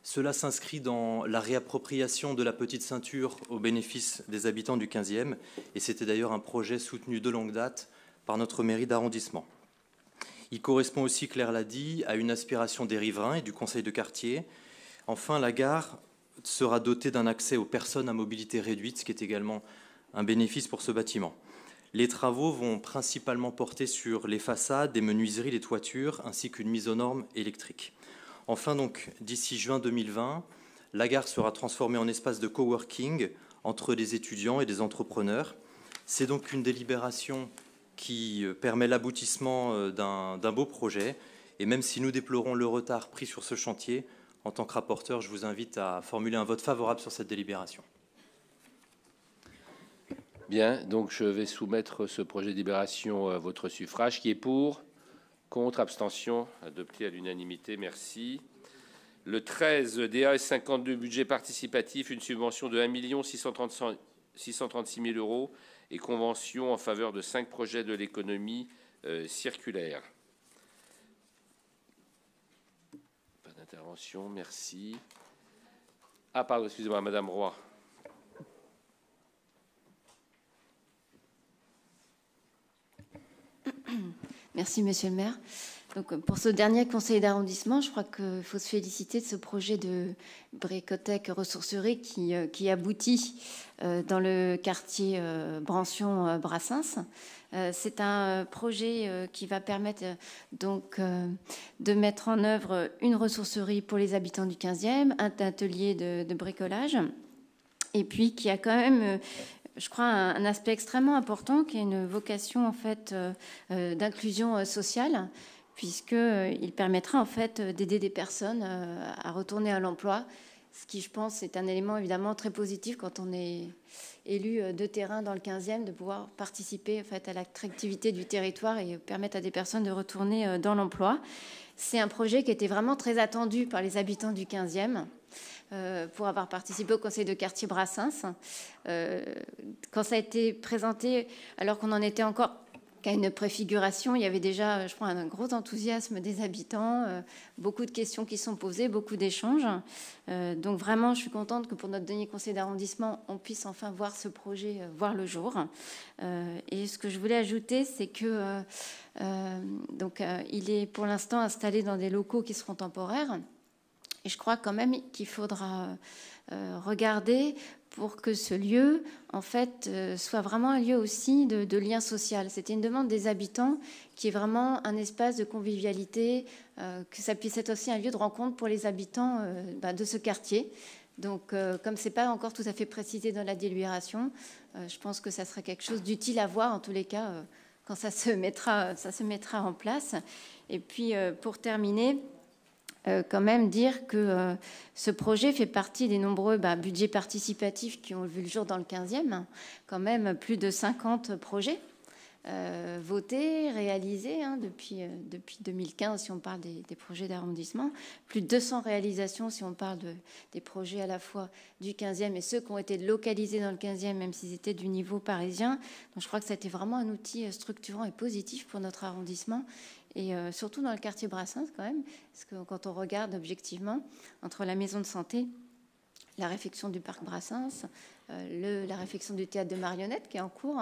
Cela s'inscrit dans la réappropriation de la petite ceinture au bénéfice des habitants du 15e, et c'était d'ailleurs un projet soutenu de longue date par notre mairie d'arrondissement. Il correspond aussi, Claire l'a dit, à une aspiration des riverains et du conseil de quartier. Enfin, la gare sera dotée d'un accès aux personnes à mobilité réduite, ce qui est également un bénéfice pour ce bâtiment. Les travaux vont principalement porter sur les façades, les menuiseries, les toitures, ainsi qu'une mise aux normes électriques. Enfin, donc, d'ici juin 2020, la gare sera transformée en espace de coworking entre des étudiants et des entrepreneurs. C'est donc une délibération qui permet l'aboutissement d'un beau projet. Et même si nous déplorons le retard pris sur ce chantier, en tant que rapporteur, je vous invite à formuler un vote favorable sur cette délibération. Bien, donc je vais soumettre ce projet de délibération à votre suffrage. Qui est pour? Contre, abstention, adopté à l'unanimité, merci. Le 13, DAS 52, budget participatif, une subvention de 1 636 000 euros et convention en faveur de 5 projets de l'économie circulaire. Pas d'intervention, merci. Ah, pardon, excusez-moi, Madame Roy. Merci, Monsieur le maire. Donc, pour ce dernier conseil d'arrondissement, je crois qu'il faut se féliciter de ce projet de bricothèque ressourcerie qui aboutit dans le quartier Brancion-Brassens. C'est un projet qui va permettre donc de mettre en œuvre une ressourcerie pour les habitants du 15e, un atelier de bricolage, et puis qui a quand même... je crois, un aspect extrêmement important qui est une vocation en fait d'inclusion sociale, puisqu'il permettra en fait d'aider des personnes à retourner à l'emploi, ce qui, je pense, est un élément évidemment très positif quand on est élu de terrain dans le 15e, de pouvoir participer en fait à l'attractivité du territoire et permettre à des personnes de retourner dans l'emploi. C'est un projet qui était vraiment très attendu par les habitants du 15e. Pour avoir participé au conseil de quartier Brassens. Quand ça a été présenté, alors qu'on en était encore qu'à une préfiguration, il y avait déjà, je crois, un gros enthousiasme des habitants, beaucoup de questions qui sont posées, beaucoup d'échanges. Donc vraiment, je suis contente que pour notre dernier conseil d'arrondissement, on puisse enfin voir ce projet voir le jour. Et ce que je voulais ajouter, c'est que il est pour l'instant installé dans des locaux qui seront temporaires. Et je crois quand même qu'il faudra regarder pour que ce lieu, en fait, soit vraiment un lieu aussi de lien social. C'était une demande des habitants qui est vraiment un espace de convivialité, que ça puisse être aussi un lieu de rencontre pour les habitants de ce quartier. Donc, comme ce n'est pas encore tout à fait précisé dans la délibération, je pense que ça serait quelque chose d'utile à voir, en tous les cas, quand ça se mettra en place. Et puis, pour terminer... quand même dire que ce projet fait partie des nombreux budgets participatifs qui ont vu le jour dans le 15e. Quand même plus de 50 projets votés, réalisés depuis 2015 si on parle des projets d'arrondissement. Plus de 200 réalisations si on parle des projets à la fois du 15e et ceux qui ont été localisés dans le 15e, même s'ils étaient du niveau parisien. Donc je crois que ça a été vraiment un outil structurant et positif pour notre arrondissement. Et surtout dans le quartier Brassens quand même, parce que quand on regarde objectivement, entre la maison de santé, la réfection du parc Brassens, la réfection du théâtre de marionnettes qui est en cours,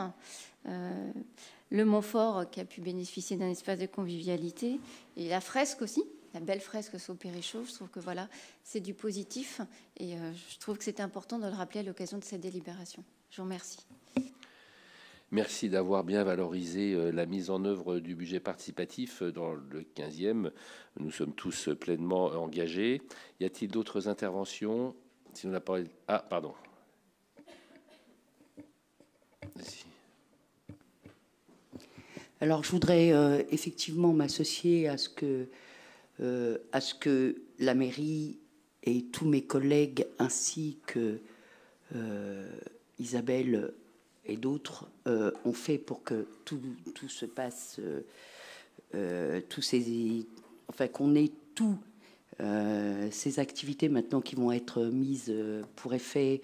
le Montfort qui a pu bénéficier d'un espace de convivialité, et la fresque aussi, la belle fresque au Périchaud. Je trouve que voilà, c'est du positif, et je trouve que c'est important de le rappeler à l'occasion de cette délibération. Je vous remercie. Merci d'avoir bien valorisé la mise en œuvre du budget participatif dans le 15e. Nous sommes tous pleinement engagés. Y a-t-il d'autres interventions? Sinon, la parole... Ah, pardon. Merci. Alors, je voudrais effectivement m'associer à ce que la mairie et tous mes collègues, ainsi que Isabelle et d'autres ont fait pour que tout se passe, qu'on ait toutes ces activités maintenant qui vont être mises pour effet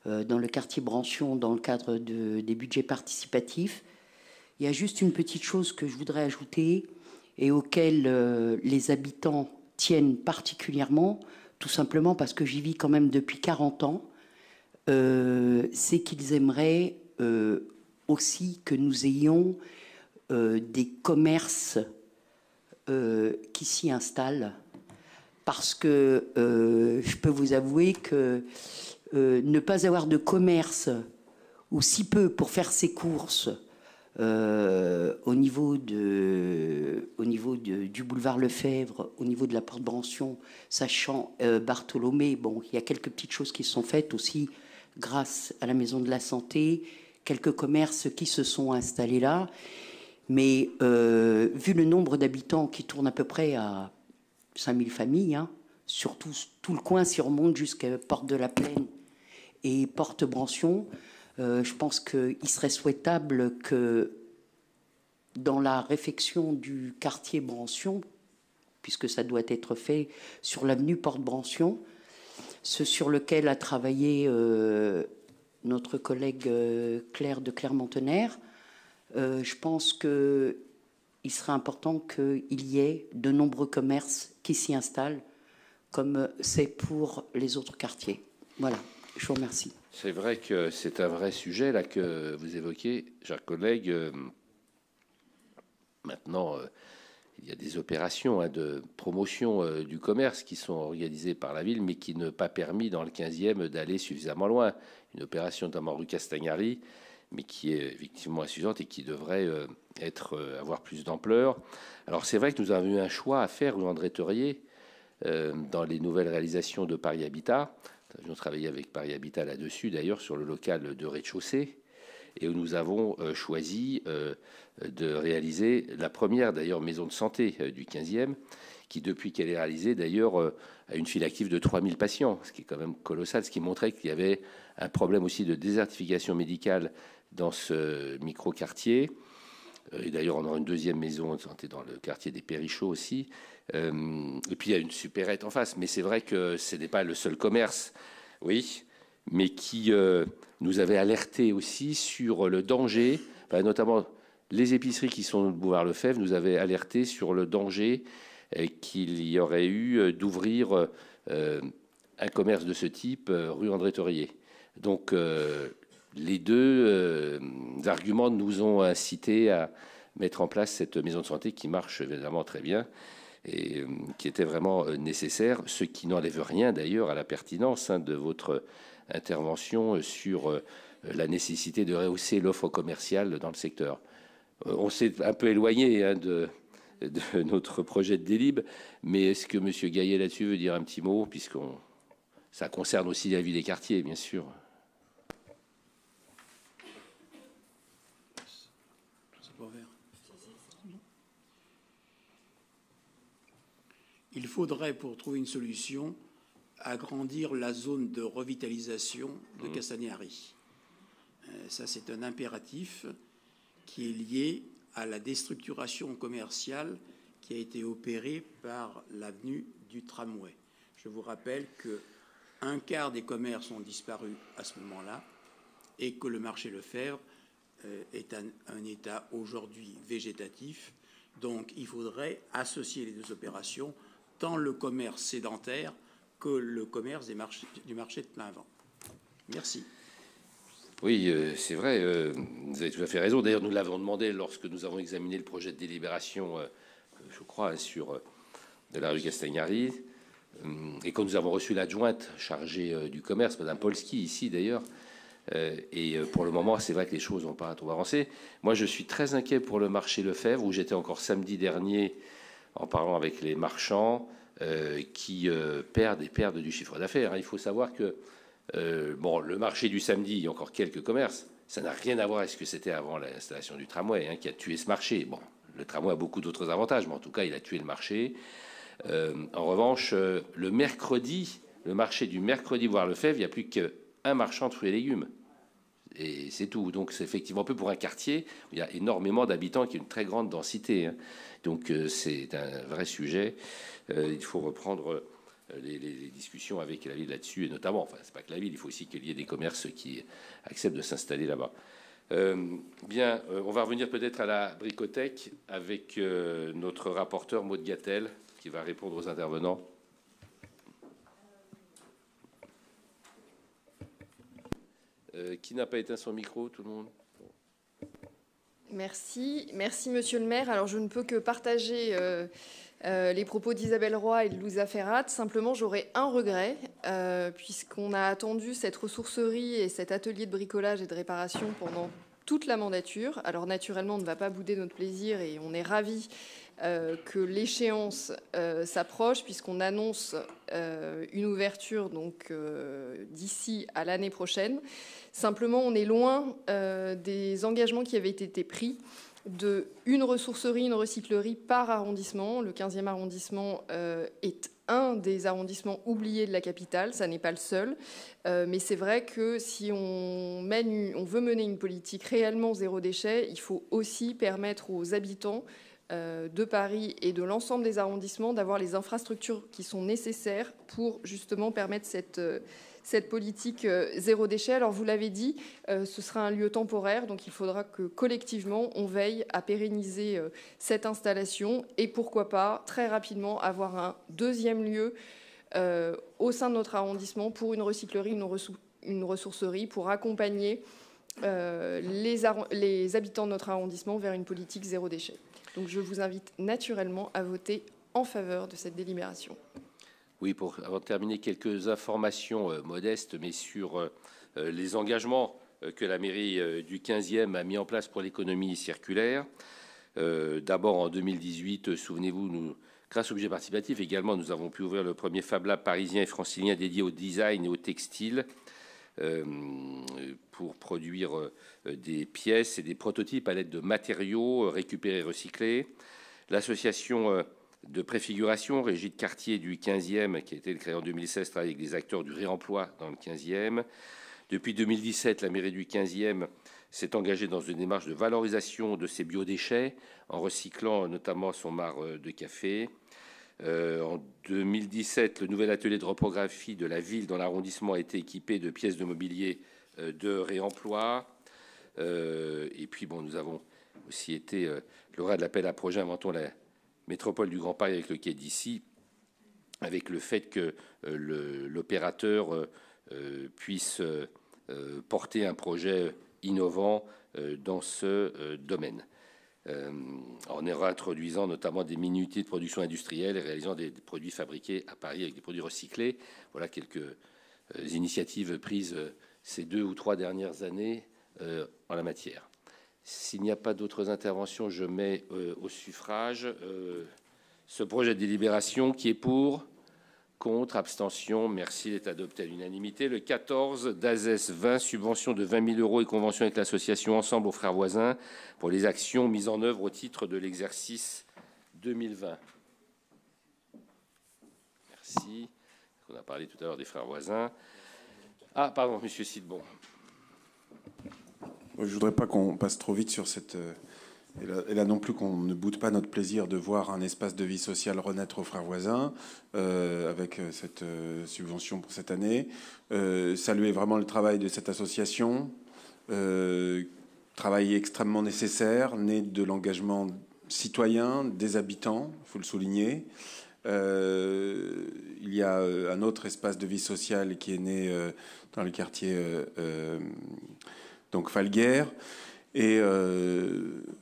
dans le quartier Brancion dans le cadre des budgets participatifs. Il y a juste une petite chose que je voudrais ajouter et auquel les habitants tiennent particulièrement, tout simplement parce que j'y vis quand même depuis 40 ans, c'est qu'ils aimeraient aussi que nous ayons des commerces qui s'y installent. Parce que je peux vous avouer que ne pas avoir de commerce, ou si peu pour faire ses courses, au niveau du boulevard Lefebvre, au niveau de la porte Brancion, sachant Bartholomé, bon, il y a quelques petites choses qui sont faites aussi grâce à la Maison de la Santé, quelques commerces qui se sont installés là, mais vu le nombre d'habitants qui tournent à peu près à 5000 familles, hein, surtout tout le coin, si on remonte jusqu'à Porte de la Plaine et Porte Brancion, je pense qu'il serait souhaitable que dans la réfection du quartier Brancion, puisque ça doit être fait sur l'avenue Porte Brancion, ce sur lequel a travaillé notre collègue Claire de Clermont-Tonnerre, je pense qu'il serait important qu'il y ait de nombreux commerces qui s'y installent, comme c'est pour les autres quartiers. Voilà, je vous remercie. C'est vrai que c'est un vrai sujet là que vous évoquez, chers collègues. Maintenant, il y a des opérations de promotion du commerce qui sont organisées par la ville, mais qui n'ont pas permis dans le 15e d'aller suffisamment loin. Une opération notamment rue Castagnari, mais qui est effectivement insuffisante et qui devrait avoir plus d'ampleur. Alors c'est vrai que nous avons eu un choix à faire, rue André Theuriet, dans les nouvelles réalisations de Paris Habitat. Nous avons travaillé avec Paris Habitat là-dessus, d'ailleurs, sur le local de rez-de-chaussée, et où nous avons choisi de réaliser la première, d'ailleurs, maison de santé du 15e, qui, depuis qu'elle est réalisée, d'ailleurs, a une file active de 3000 patients, ce qui est quand même colossal, ce qui montrait qu'il y avait un problème aussi de désertification médicale dans ce micro-quartier. Et d'ailleurs, on aura une deuxième maison de santé dans le quartier des Périchots aussi. Et puis, il y a une supérette en face. Mais c'est vrai que ce n'est pas le seul commerce, oui, mais qui nous avait alerté aussi sur le danger, notamment les épiceries qui sont au boulevard Lefebvre nous avaient alerté sur le danger qu'il y aurait eu d'ouvrir un commerce de ce type rue André Theuriet. Donc, les deux arguments nous ont incité à mettre en place cette maison de santé qui marche évidemment très bien et qui était vraiment nécessaire, ce qui n'enlève rien d'ailleurs à la pertinence de votre intervention sur la nécessité de rehausser l'offre commerciale dans le secteur. On s'est un peu éloigné de notre projet de délib, mais est-ce que M. Gaillet là-dessus veut dire un petit mot, puisque ça concerne aussi la vie des quartiers, bien sûr. Il faudrait, pour trouver une solution, agrandir la zone de revitalisation de Castagnari. Ça, c'est un impératif qui est lié à la déstructuration commerciale qui a été opérée par l'avenue du Tramway. Je vous rappelle qu'un quart des commerces ont disparu à ce moment-là et que le marché Lefebvre est un état aujourd'hui végétatif. Donc, il faudrait associer les deux opérations, tant le commerce sédentaire que le commerce du marché de plein vent. Merci. Oui, c'est vrai, vous avez tout à fait raison. D'ailleurs, nous l'avons demandé lorsque nous avons examiné le projet de délibération, je crois, sur de la rue Castagnari, et quand nous avons reçu l'adjointe chargée du commerce, Mme Polski, ici d'ailleurs, et pour le moment, c'est vrai que les choses n'ont pas trop avancé. Moi, je suis très inquiet pour le marché Lefebvre, où j'étais encore samedi dernier en parlant avec les marchands qui perdent du chiffre d'affaires. Il faut savoir que le marché du samedi, il y a encore quelques commerces. Ça n'a rien à voir avec ce que c'était avant l'installation du tramway, qui a tué ce marché. Bon, le tramway a beaucoup d'autres avantages, mais en tout cas, il a tué le marché. En revanche, le mercredi, le marché du mercredi, voire Lefebvre, il n'y a plus qu'un marchand de fruits et légumes. Et c'est tout. Donc c'est effectivement un peu pour un quartier où il y a énormément d'habitants, qui a une très grande densité. Hein. Donc c'est un vrai sujet. Il faut reprendre les discussions avec la ville là-dessus, et notamment, enfin c'est pas que la ville, il faut aussi qu'il y ait des commerces qui acceptent de s'installer là-bas. Bien, on va revenir peut-être à la bricothèque avec notre rapporteur Maud Gattel qui va répondre aux intervenants. Qui n'a pas éteint son micro, tout le monde? Merci, monsieur le maire. Alors je ne peux que partager les propos d'Isabelle Roy et de Louisa Ferrat. Simplement, j'aurais un regret, puisqu'on a attendu cette ressourcerie et cet atelier de bricolage et de réparation pendant toute la mandature. Alors naturellement, on ne va pas bouder notre plaisir et on est ravis que l'échéance s'approche, puisqu'on annonce une ouverture donc d'ici à l'année prochaine. Simplement, on est loin des engagements qui avaient été pris de une ressourcerie, une recyclerie par arrondissement. Le 15e arrondissement est un des arrondissements oubliés de la capitale, ça n'est pas le seul, mais c'est vrai que si on veut mener une politique réellement zéro déchet, il faut aussi permettre aux habitants de Paris et de l'ensemble des arrondissements d'avoir les infrastructures qui sont nécessaires pour justement permettre cette politique zéro déchet. Alors vous l'avez dit, ce sera un lieu temporaire, donc il faudra que collectivement on veille à pérenniser cette installation et pourquoi pas très rapidement avoir un deuxième lieu au sein de notre arrondissement pour une recyclerie, une ressourcerie, pour accompagner les habitants de notre arrondissement vers une politique zéro déchet. Donc je vous invite naturellement à voter en faveur de cette délibération. Oui, avant de terminer, quelques informations modestes, mais sur les engagements que la mairie du 15e a mis en place pour l'économie circulaire. D'abord, en 2018, souvenez-vous, grâce au budget participatif également, nous avons pu ouvrir le premier Fab Lab parisien et francilien dédié au design et au textile pour produire des pièces et des prototypes à l'aide de matériaux récupérés et recyclés. L'association de préfiguration, Régie de quartier du 15e, qui a été créée en 2016, travaille avec des acteurs du réemploi dans le 15e. Depuis 2017, la mairie du 15e s'est engagée dans une démarche de valorisation de ses biodéchets, en recyclant notamment son marc de café. En 2017, le nouvel atelier de reprographie de la ville dans l'arrondissement a été équipé de pièces de mobilier de réemploi. Et puis, bon, nous avons aussi été lauréat de l'appel à projet Inventons la métropole du Grand Paris avec le quai d'ici, avec le fait que l'opérateur puisse porter un projet innovant dans ce domaine. En réintroduisant notamment des mini-unités de production industrielle et réalisant des produits fabriqués à Paris avec des produits recyclés. Voilà quelques initiatives prises ces 2 ou 3 dernières années en la matière. S'il n'y a pas d'autres interventions, je mets au suffrage ce projet de délibération qui est pour, contre, abstention. Merci, il est adopté à l'unanimité. Le 14, d'AZES 20, subvention de 20 000 € et convention avec l'association Ensemble aux Frères Voisins pour les actions mises en œuvre au titre de l'exercice 2020. Merci. On a parlé tout à l'heure des Frères Voisins. Ah, pardon, Monsieur Sidbon. Je ne voudrais pas qu'on passe trop vite sur cette... Et là non plus qu'on ne boude pas notre plaisir de voir un espace de vie sociale renaître aux Frères Voisins avec cette subvention pour cette année. Saluer vraiment le travail de cette association, travail extrêmement nécessaire, né de l'engagement citoyen des habitants, il faut le souligner. Il y a un autre espace de vie sociale qui est né dans le quartier donc Falguière, et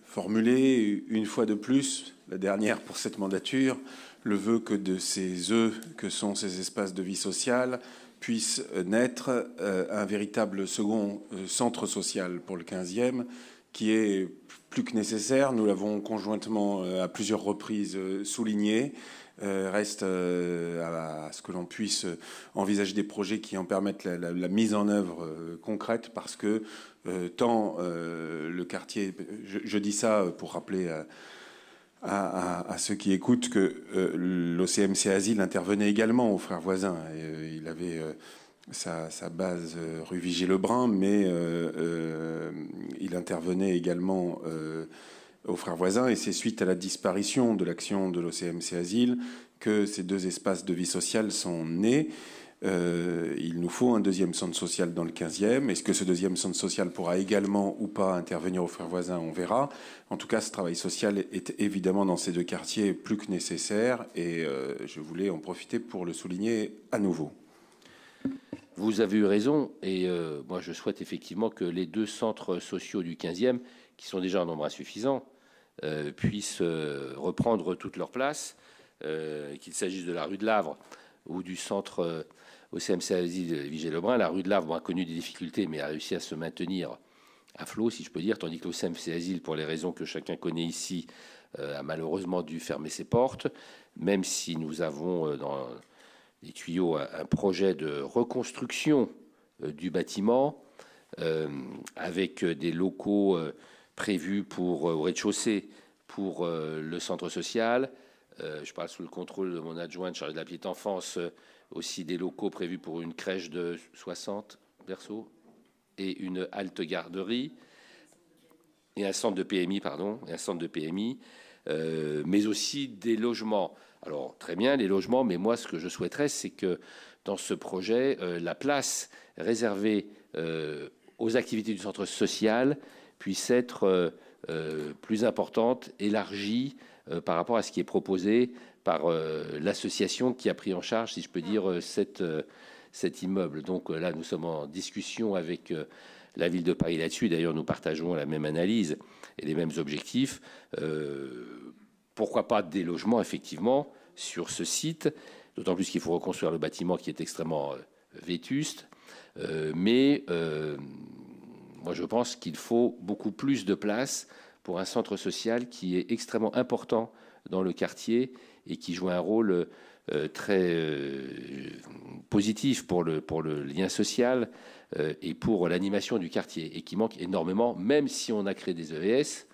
formuler une fois de plus, la dernière pour cette mandature, le vœu que de ces œufs que sont ces espaces de vie sociale puisse naître un véritable second centre social pour le 15e, qui est plus que nécessaire. Nous l'avons conjointement à plusieurs reprises souligné. Reste à ce que l'on puisse envisager des projets qui en permettent la mise en œuvre concrète, parce que tant le quartier, je dis ça pour rappeler à ceux qui écoutent que l'OCMC Asile intervenait également aux Frères Voisins. Et il avait sa base rue Vigée-Lebrun, mais il intervenait également aux Frères Voisins, et c'est suite à la disparition de l'action de l'OCMC Asile que ces deux espaces de vie sociale sont nés. Il nous faut un deuxième centre social dans le 15e. Est-ce que ce deuxième centre social pourra également ou pas intervenir aux Frères Voisins? On verra. En tout cas, ce travail social est évidemment dans ces deux quartiers plus que nécessaire, et je voulais en profiter pour le souligner à nouveau. Vous avez eu raison, et moi je souhaite effectivement que les deux centres sociaux du 15e, qui sont déjà en nombre insuffisant, puissent reprendre toute leur place, qu'il s'agisse de la rue de Lavre ou du centre au CMC Asile Vigée-Lebrun. La rue de Lavre a connu des difficultés, mais a réussi à se maintenir à flot, si je peux dire, tandis que le CMC Asile, pour les raisons que chacun connaît ici, a malheureusement dû fermer ses portes, même si nous avons dans les tuyaux un projet de reconstruction du bâtiment avec des locaux prévus pour au rez-de-chaussée pour le centre social. Je parle sous le contrôle de mon adjointe chargée de la petite enfance, aussi des locaux prévus pour une crèche de 60 berceaux et une halte garderie et un centre de PMI, mais aussi des logements. Alors, très bien, les logements, mais moi, ce que je souhaiterais, c'est que dans ce projet, la place réservée aux activités du centre social puisse être plus importante, élargie par rapport à ce qui est proposé par l'association qui a pris en charge, si je peux dire, cet immeuble. Donc là, nous sommes en discussion avec la ville de Paris là-dessus. D'ailleurs, nous partageons la même analyse et les mêmes objectifs. Pourquoi pas des logements, effectivement, sur ce site, d'autant plus qu'il faut reconstruire le bâtiment qui est extrêmement vétuste. Mais moi, je pense qu'il faut beaucoup plus de place pour un centre social qui est extrêmement important dans le quartier et qui joue un rôle très positif pour le lien social et pour l'animation du quartier, et qui manque énormément, même si on a créé des EVS.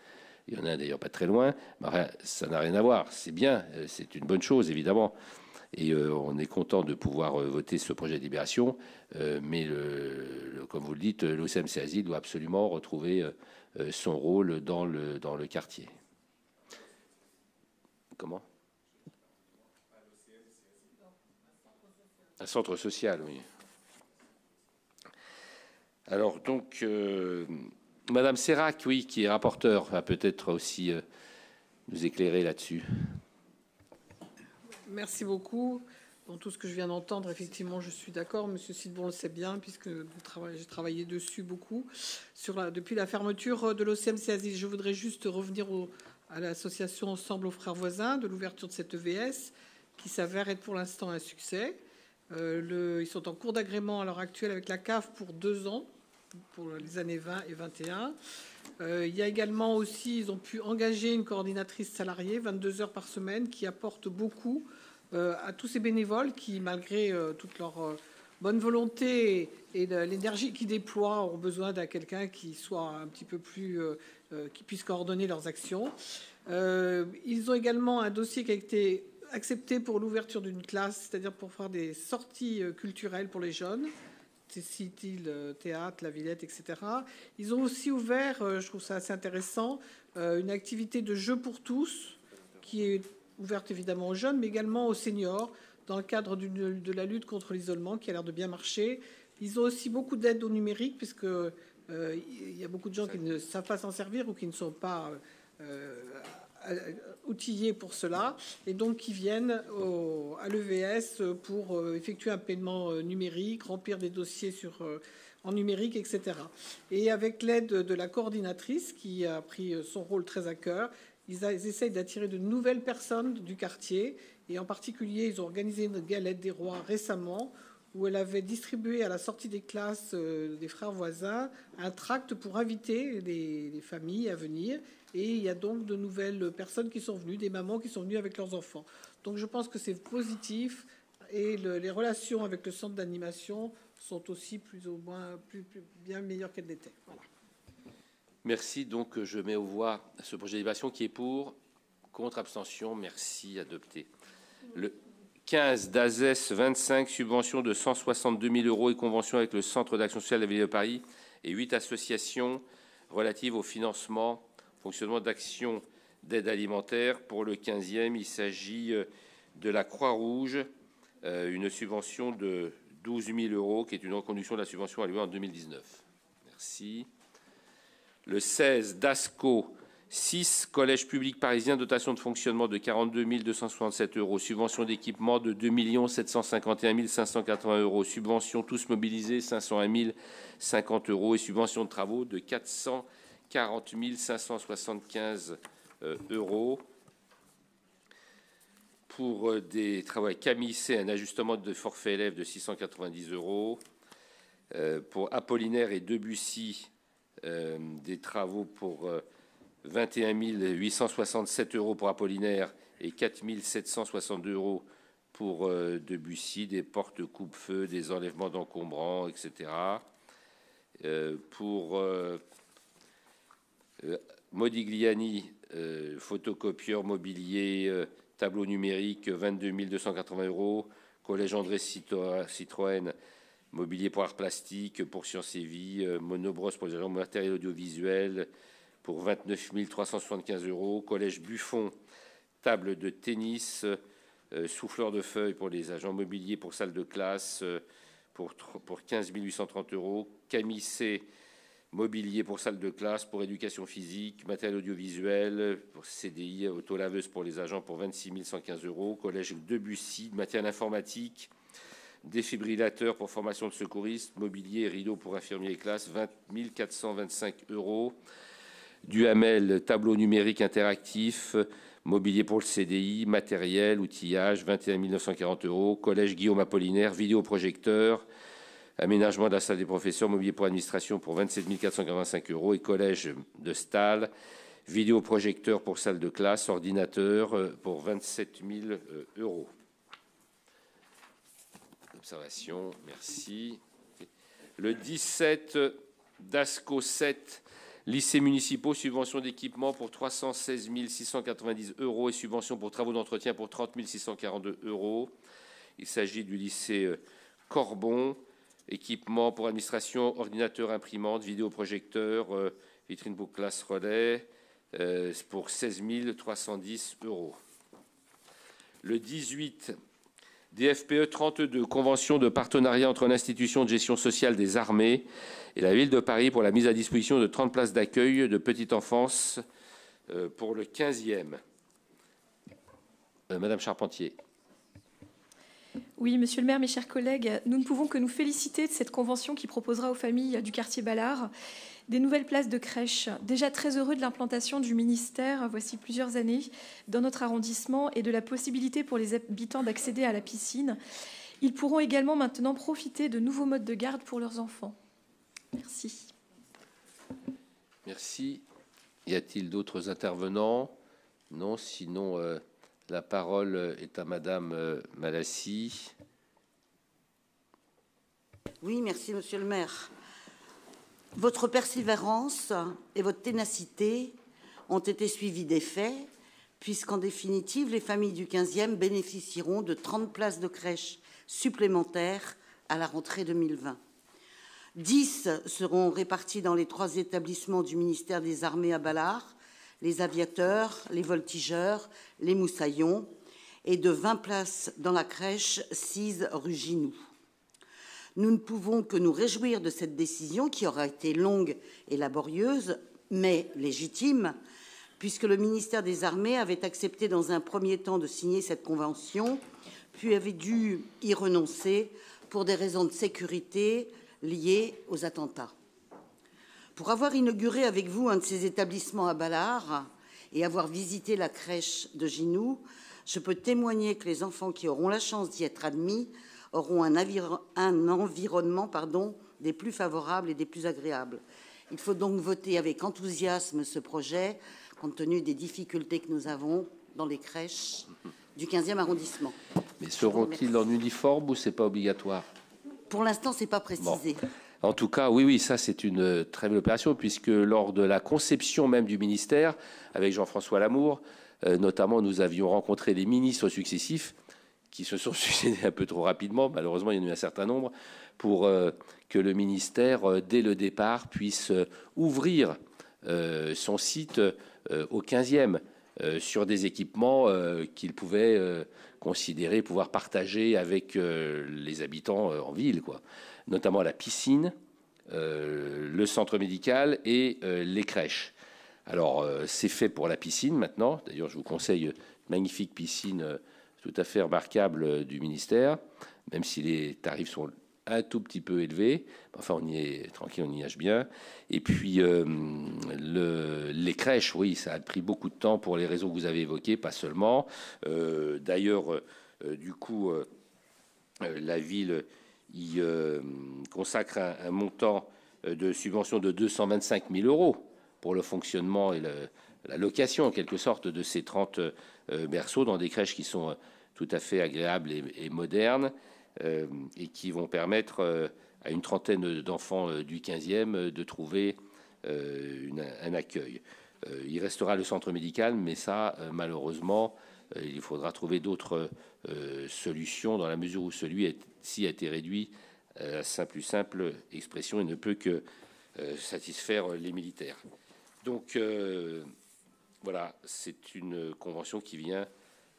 Il y en a d'ailleurs pas très loin, mais ça n'a rien à voir. C'est bien, c'est une bonne chose, évidemment. Et on est content de pouvoir voter ce projet de libération. Mais comme vous le dites, l'OCMC Asile doit absolument retrouver son rôle dans le quartier. Comment? Un centre social, oui. Alors, donc... Madame Serrac, oui, qui est rapporteure, va peut-être aussi nous éclairer là-dessus. Merci beaucoup. Dans tout ce que je viens d'entendre, effectivement, je suis d'accord. Monsieur Silbon le sait bien, puisque j'ai travaillé dessus beaucoup depuis la fermeture de l'OCMC Asile. Je voudrais juste revenir à l'association Ensemble aux Frères Voisins, de l'ouverture de cette EVS, qui s'avère être pour l'instant un succès. Ils sont en cours d'agrément à l'heure actuelle avec la CAF pour 2 ans. Pour les années 20 et 21. Il y a également aussi, ils ont pu engager une coordinatrice salariée, 22 heures par semaine, qui apporte beaucoup à tous ces bénévoles qui, malgré toute leur bonne volonté et l'énergie qu'ils déploient, ont besoin d'un quelqu'un qui soit un petit peu plus, qui puisse coordonner leurs actions. Ils ont également un dossier qui a été accepté pour l'ouverture d'une classe, c'est-à-dire pour faire des sorties culturelles pour les jeunes. Le théâtre, la Villette, etc. Ils ont aussi ouvert, je trouve ça assez intéressant, une activité de jeu pour tous, qui est ouverte évidemment aux jeunes, mais également aux seniors, dans le cadre de la lutte contre l'isolement, qui a l'air de bien marcher. Ils ont aussi beaucoup d'aide au numérique, puisque il y a beaucoup de gens qui ne savent pas s'en servir ou qui ne sont pas outillés pour cela, et donc qui viennent à l'EVS pour effectuer un paiement numérique, remplir des dossiers en numérique, etc. Et avec l'aide de la coordinatrice, qui a pris son rôle très à cœur, ils essayent d'attirer de nouvelles personnes du quartier, et en particulier, ils ont organisé une galette des rois récemment, où elle avait distribué à la sortie des classes des Frères Voisins un tract pour inviter les familles à venir. Et il y a donc de nouvelles personnes qui sont venues, des mamans qui sont venues avec leurs enfants. Donc je pense que c'est positif, et les relations avec le centre d'animation sont aussi plus ou moins bien meilleures qu'elles l'étaient. Voilà. Merci. Donc je mets aux voix ce projet d'évaluation qui est pour, contre, abstention. Merci, adopté. 15 d'ASES 25, subvention de 162 000 € et convention avec le Centre d'action sociale de la Ville de Paris et 8 associations relatives au financement, fonctionnement d'actions d'aide alimentaire. Pour le 15e, il s'agit de la Croix-Rouge, une subvention de 12 000 € qui est une reconduction de la subvention allouée en 2019. Merci. Le 16, DASCO 6, Collège public parisien, dotation de fonctionnement de 42 267 €, subvention d'équipement de 2 751 580 €, subvention tous mobilisés 501 050 € et subvention de travaux de 440 575 €. Pour des travaux avec Camille C, un ajustement de forfait élève de 690 €. Pour Apollinaire et Debussy, des travaux pour 21 867 € pour Apollinaire et 4 762 € pour Debussy, des portes coupe-feu, des enlèvements d'encombrants, etc. Pour Modigliani, photocopieur, mobilier, tableau numérique, 22 280 €. Collège André Citroën, mobilier pour art plastique, pour Sciences et Vie, monobrosse pour les agents matériels audiovisuels, pour 29 375 €. Collège Buffon, table de tennis, souffleur de feuilles pour les agents mobiliers pour salle de classe, pour 15 830 €. Camille C, mobilier pour salle de classe, pour éducation physique, matériel audiovisuel, pour CDI, autolaveuse pour les agents pour 26 115 €. Collège Debussy, matériel informatique, défibrillateur pour formation de secouristes, mobilier, rideau pour infirmiers et classes, 20 425 €. Duhamel, tableau numérique interactif, mobilier pour le CDI, matériel, outillage, 21 940 €. Collège Guillaume Apollinaire, vidéoprojecteur, aménagement de la salle des professeurs, mobilier pour administration pour 27 485 €. Et collège de Stahl, vidéoprojecteur pour salle de classe, ordinateur pour 27 000 €. Observation, merci. Le 17, DASCO 7, lycées municipaux, subvention d'équipement pour 316 690 € et subvention pour travaux d'entretien pour 30 642 €. Il s'agit du lycée Corbon, équipement pour administration, ordinateur, imprimante, vidéoprojecteur, vitrine pour classe relais, pour 16 310 €. Le 18, DFPE 32, convention de partenariat entre l'institution de gestion sociale des armées et la Ville de Paris pour la mise à disposition de 30 places d'accueil de petite enfance pour le 15e. Madame Charpentier. Oui, monsieur le maire, mes chers collègues, nous ne pouvons que nous féliciter de cette convention qui proposera aux familles du quartier Ballard des nouvelles places de crèche. Déjà très heureux de l'implantation du ministère, voici plusieurs années, dans notre arrondissement et de la possibilité pour les habitants d'accéder à la piscine. Ils pourront également maintenant profiter de nouveaux modes de garde pour leurs enfants. Merci. Merci. Y a-t-il d'autres intervenants? Non, sinon la parole est à Madame Malassi. Oui, merci monsieur le maire. Votre persévérance et votre ténacité ont été suivies des faits, puisqu'en définitive, les familles du 15e bénéficieront de 30 places de crèche supplémentaires à la rentrée 2020. 10 seront répartis dans les 3 établissements du ministère des Armées à Ballard, les aviateurs, les voltigeurs, les moussaillons, et de 20 places dans la crèche 6 rue Ginoux. Nous ne pouvons que nous réjouir de cette décision qui aura été longue et laborieuse, mais légitime, puisque le ministère des Armées avait accepté dans un premier temps de signer cette convention, puis avait dû y renoncer pour des raisons de sécurité liées aux attentats. Pour avoir inauguré avec vous un de ces établissements à Ballard et avoir visité la crèche de Ginoux, je peux témoigner que les enfants qui auront la chance d'y être admis auront un environnement des plus favorables et des plus agréables. Il faut donc voter avec enthousiasme ce projet, compte tenu des difficultés que nous avons dans les crèches du 15e arrondissement. Mais seront-ils en uniforme ou c'est pas obligatoire? Pour l'instant, c'est pas précisé. Bon. En tout cas, oui, ça c'est une très belle opération, puisque lors de la conception même du ministère, avec Jean-François Lamour, notamment, nous avions rencontré les ministres successifs qui se sont succédés un peu trop rapidement, malheureusement il y en a eu un certain nombre, pour que le ministère, dès le départ, puisse ouvrir son site au 15e sur des équipements qu'il pouvait considérer pouvoir partager avec les habitants en ville, quoi. Notamment la piscine, le centre médical et les crèches. Alors, c'est fait pour la piscine maintenant. D'ailleurs, je vous conseille une magnifique piscine tout à fait remarquable du ministère, même si les tarifs sont un tout petit peu élevés. Enfin, on y est tranquille, on y nage bien. Et puis, les crèches, oui, ça a pris beaucoup de temps pour les raisons que vous avez évoquées, pas seulement. D'ailleurs, du coup, la ville y consacre un montant de subvention de 225 000 € pour le fonctionnement et la location, en quelque sorte, de ces 30 berceaux dans des crèches qui sont tout à fait agréables et modernes et qui vont permettre à une trentaine d'enfants du 15e de trouver un accueil. Il restera le centre médical, mais ça, malheureusement, il faudra trouver d'autres solutions dans la mesure où celui-ci a été réduit à sa plus simple expression et ne peut que satisfaire les militaires. Donc, voilà, c'est une convention qui vient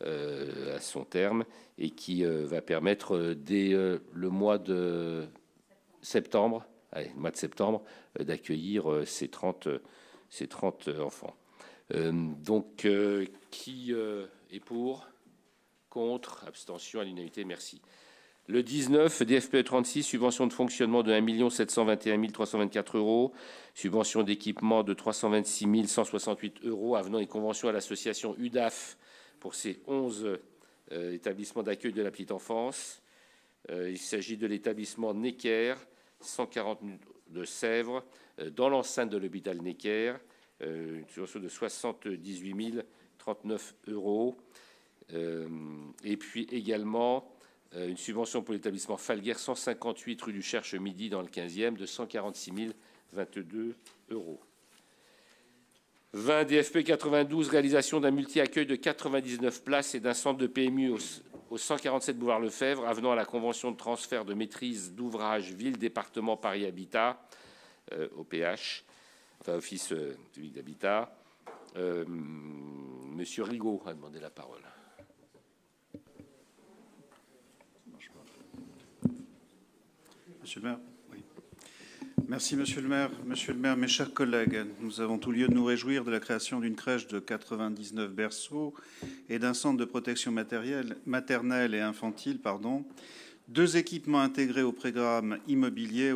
à son terme et qui va permettre dès le mois de septembre, d'accueillir ces 30 enfants. Donc, qui est pour? Contre? Abstention? À l'unanimité? Merci. Le 19, DFPE 36, subvention de fonctionnement de 1 721 324 €, subvention d'équipement de 326 168 €, avenant et convention à l'association UDAF pour ses 11 établissements d'accueil de la petite enfance. Il s'agit de l'établissement Necker, 140 de Sèvres, dans l'enceinte de l'hôpital Necker, une subvention de 78 039 €. Et puis également une subvention pour l'établissement Falguer, 158 rue du Cherche-Midi dans le 15e, de 146 022 €. 20 DFP 92, réalisation d'un multi-accueil de 99 places et d'un centre de PMU au 147 boulevard Lefebvre, avenant à la convention de transfert de maîtrise d'ouvrage ville-département Paris Habitat, OPH, enfin Office public d'habitat. Monsieur Rigaud a demandé la parole. Monsieur le maire. Oui. Merci, monsieur le maire. Monsieur le maire, mes chers collègues, nous avons tout lieu de nous réjouir de la création d'une crèche de 99 berceaux et d'un centre de protection maternelle et infantile, deux équipements intégrés au programme immobilier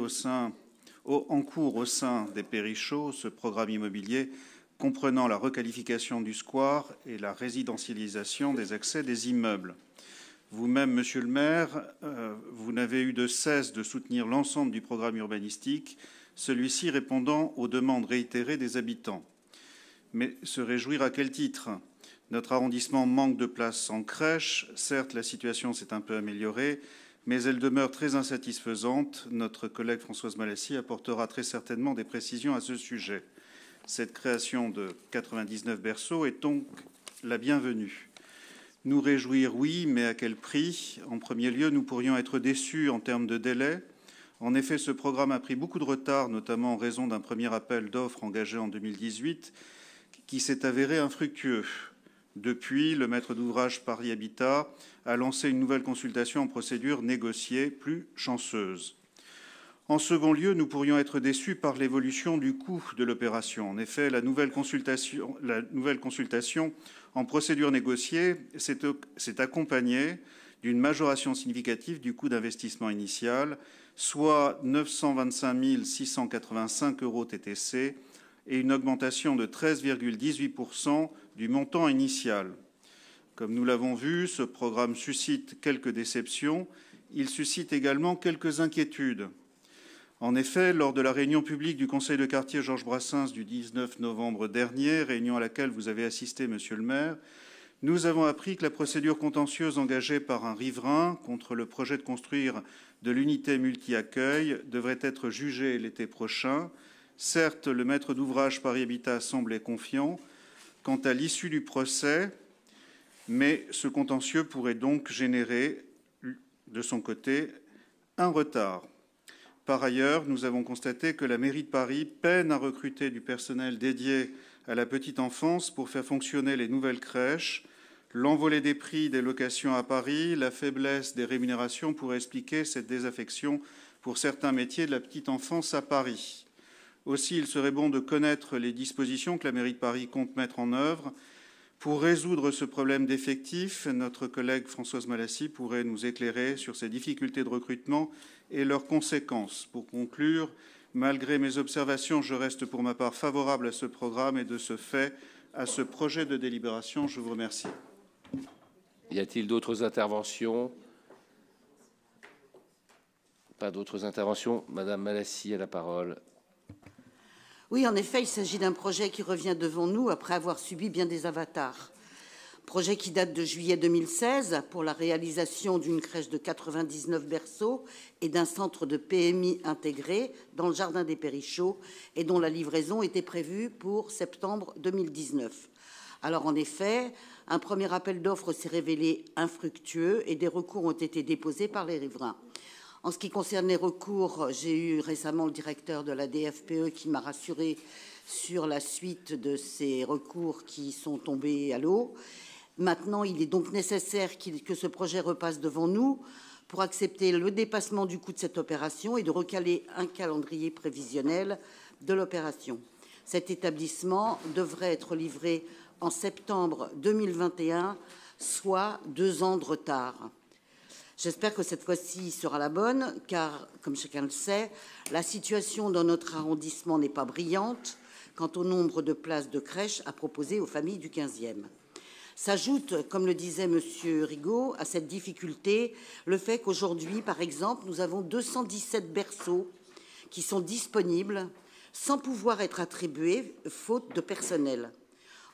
en cours au sein des Périchaux. Ce programme immobilier comprenant la requalification du square et la résidentialisation des accès des immeubles. Vous-même, monsieur le maire, vous n'avez eu de cesse de soutenir l'ensemble du programme urbanistique, celui-ci répondant aux demandes réitérées des habitants. Mais se réjouir à quel titre? Notre arrondissement manque de places en crèche. Certes, la situation s'est un peu améliorée, mais elle demeure très insatisfaisante. Notre collègue Françoise Malassi apportera très certainement des précisions à ce sujet. Cette création de 99 berceaux est donc la bienvenue. Nous réjouir, oui, mais à quel prix? En premier lieu, nous pourrions être déçus en termes de délai. En effet, ce programme a pris beaucoup de retard, notamment en raison d'un premier appel d'offres engagé en 2018, qui s'est avéré infructueux. Depuis, le maître d'ouvrage Paris Habitat a lancé une nouvelle consultation en procédure négociée, plus chanceuse. En second lieu, nous pourrions être déçus par l'évolution du coût de l'opération. En effet, la nouvelle consultation en procédure négociée s'est accompagnée d'une majoration significative du coût d'investissement initial, soit 925 685 € TTC, et une augmentation de 13,18% du montant initial. Comme nous l'avons vu, ce programme suscite quelques déceptions. Il suscite également quelques inquiétudes. En effet, lors de la réunion publique du Conseil de quartier Georges Brassens du 19 novembre dernier, réunion à laquelle vous avez assisté, monsieur le maire, nous avons appris que la procédure contentieuse engagée par un riverain contre le projet de construire de l'unité multi-accueil devrait être jugée l'été prochain. Certes, le maître d'ouvrage Paris Habitat semblait confiant. Quant à l'issue du procès, mais ce contentieux pourrait donc générer, de son côté, un retard. Par ailleurs, nous avons constaté que la mairie de Paris peine à recruter du personnel dédié à la petite enfance pour faire fonctionner les nouvelles crèches. L'envolée des prix des locations à Paris, la faiblesse des rémunérations pourraient expliquer cette désaffection pour certains métiers de la petite enfance à Paris. Aussi, il serait bon de connaître les dispositions que la mairie de Paris compte mettre en œuvre pour résoudre ce problème d'effectifs. Notre collègue Françoise Malassis pourrait nous éclairer sur ces difficultés de recrutement et leurs conséquences. Pour conclure, malgré mes observations, je reste pour ma part favorable à ce programme et de ce fait à ce projet de délibération. Je vous remercie. Y a-t-il d'autres interventions? Pas d'autres interventions. Madame Malassis a la parole. Oui, en effet, il s'agit d'un projet qui revient devant nous après avoir subi bien des avatars. Projet qui date de juillet 2016 pour la réalisation d'une crèche de 99 berceaux et d'un centre de PMI intégré dans le jardin des Périchots et dont la livraison était prévue pour septembre 2019. Alors en effet, un premier appel d'offres s'est révélé infructueux et des recours ont été déposés par les riverains. En ce qui concerne les recours, j'ai eu récemment le directeur de la DFPE qui m'a rassuré sur la suite de ces recours qui sont tombés à l'eau. Maintenant, il est donc nécessaire que ce projet repasse devant nous pour accepter le dépassement du coût de cette opération et de recaler un calendrier prévisionnel de l'opération. Cet établissement devrait être livré en septembre 2021, soit 2 ans de retard. J'espère que cette fois-ci sera la bonne, car, comme chacun le sait, la situation dans notre arrondissement n'est pas brillante quant au nombre de places de crèche à proposer aux familles du 15e. S'ajoute, comme le disait M. Rigaud, à cette difficulté le fait qu'aujourd'hui, par exemple, nous avons 217 berceaux qui sont disponibles sans pouvoir être attribués faute de personnel.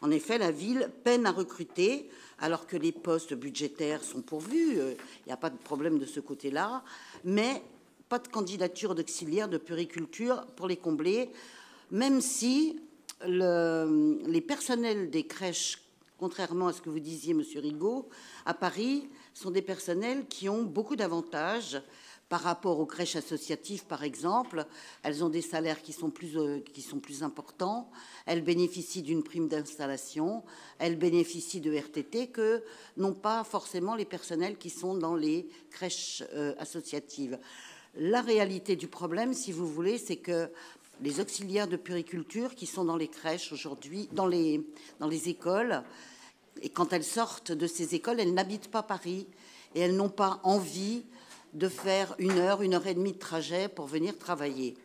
En effet, la ville peine à recruter alors que les postes budgétaires sont pourvus. Il n'y a pas de problème de ce côté-là, mais pas de candidature d'auxiliaire de puériculture pour les combler, même si les personnels des crèches, contrairement à ce que vous disiez, Monsieur Rigaud, à Paris, sont des personnels qui ont beaucoup d'avantages par rapport aux crèches associatives, par exemple. Elles ont des salaires qui sont plus importants. Elles bénéficient d'une prime d'installation. Elles bénéficient de RTT que n'ont pas forcément les personnels qui sont dans les crèches associatives. La réalité du problème, si vous voulez, c'est que les auxiliaires de puériculture qui sont dans les crèches aujourd'hui, dans les écoles, et quand elles sortent de ces écoles, elles n'habitent pas Paris et elles n'ont pas envie de faire 1 heure, 1 heure et demie de trajet pour venir travailler.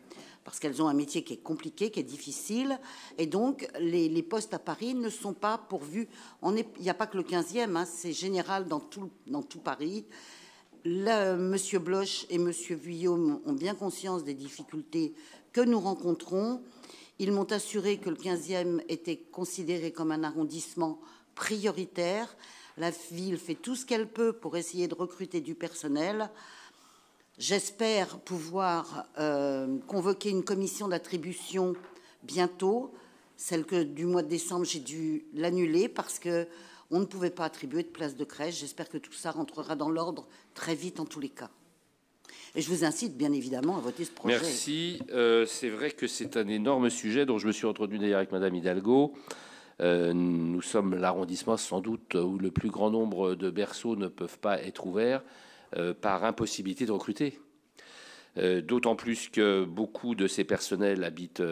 Parce qu'elles ont un métier qui est compliqué, qui est difficile. Et donc, les postes à Paris ne sont pas pourvus. Il n'y a pas que le 15e, hein, c'est général dans tout Paris. Là, M. Bloch et M. Vuillaume ont bien conscience des difficultés que nous rencontrons. Ils m'ont assuré que le 15e était considéré comme un arrondissement prioritaire. La ville fait tout ce qu'elle peut pour essayer de recruter du personnel. J'espère pouvoir convoquer une commission d'attribution bientôt. Celle du mois de décembre, j'ai dû l'annuler parce qu'on ne pouvait pas attribuer de place de crèche. J'espère que tout ça rentrera dans l'ordre très vite en tous les cas. Et je vous incite bien évidemment à voter ce projet. Merci. C'est vrai que c'est un énorme sujet dont je me suis entretenu d'ailleurs avec Madame Hidalgo. Nous sommes l'arrondissement sans doute où le plus grand nombre de berceaux ne peuvent pas être ouverts par impossibilité de recruter. D'autant plus que beaucoup de ces personnels habitent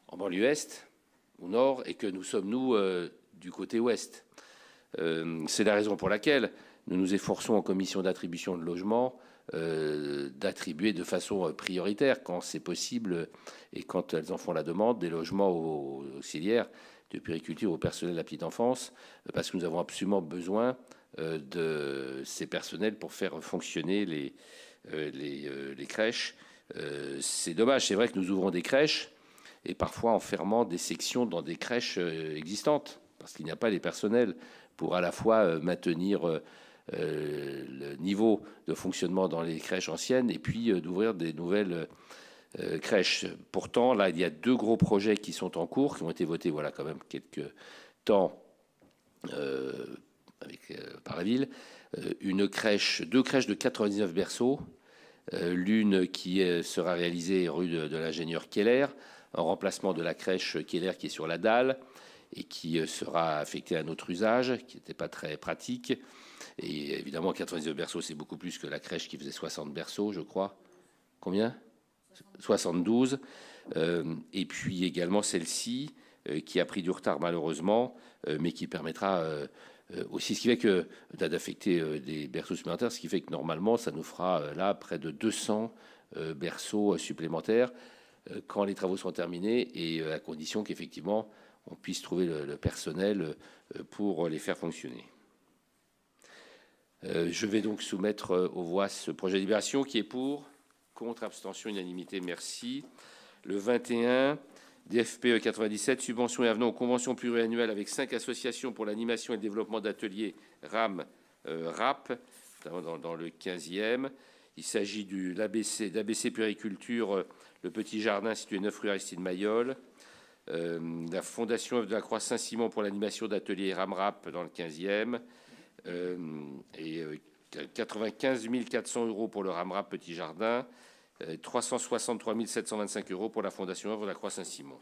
en banlieue est, au nord, et que nous sommes, nous, du côté ouest. C'est la raison pour laquelle nous nous efforçons en commission d'attribution de logement d'attribuer de façon prioritaire, quand c'est possible et quand elles en font la demande, des logements aux auxiliaires de puériculture au personnel de la petite enfance, parce que nous avons absolument besoin de ces personnels pour faire fonctionner les crèches. C'est dommage, c'est vrai que nous ouvrons des crèches et parfois en fermant des sections dans des crèches existantes, parce qu'il n'y a pas les personnels pour à la fois maintenir le niveau de fonctionnement dans les crèches anciennes et puis d'ouvrir des nouvelles crèches. Pourtant, là, il y a 2 gros projets qui sont en cours, qui ont été votés, voilà, quand même quelques temps par la ville, deux crèches de 99 berceaux, l'une qui sera réalisée rue de l'ingénieur Keller, en remplacement de la crèche Keller qui est sur la dalle et qui sera affectée à un autre usage, qui n'était pas très pratique. Et évidemment, 99 berceaux, c'est beaucoup plus que la crèche qui faisait 60 berceaux, je crois. Combien ? 72. Et puis également celle-ci, qui a pris du retard malheureusement, mais qui permettra aussi, ce qui fait que d'affecter des berceaux supplémentaires, ce qui fait que normalement, ça nous fera là près de 200 berceaux supplémentaires quand les travaux seront terminés, et à condition qu'effectivement, on puisse trouver le personnel pour les faire fonctionner. Je vais donc soumettre aux voix ce projet de délibération qui est pour, contre, abstention, unanimité, merci. Le 21, DFPE 97, subvention et avenant aux conventions pluriannuelles avec 5 associations pour l'animation et le développement d'ateliers RAM, RAP, dans le 15e. Il s'agit d'ABC Puriculture, le Petit Jardin situé 9 rue Aristide Mayol. La Fondation de la Croix Saint-Simon pour l'animation d'ateliers RAM-RAP dans le 15e. Et 95 400 € pour le RAM-RAP Petit Jardin. 363 725 € pour la Fondation œuvre de la Croix Saint-Simon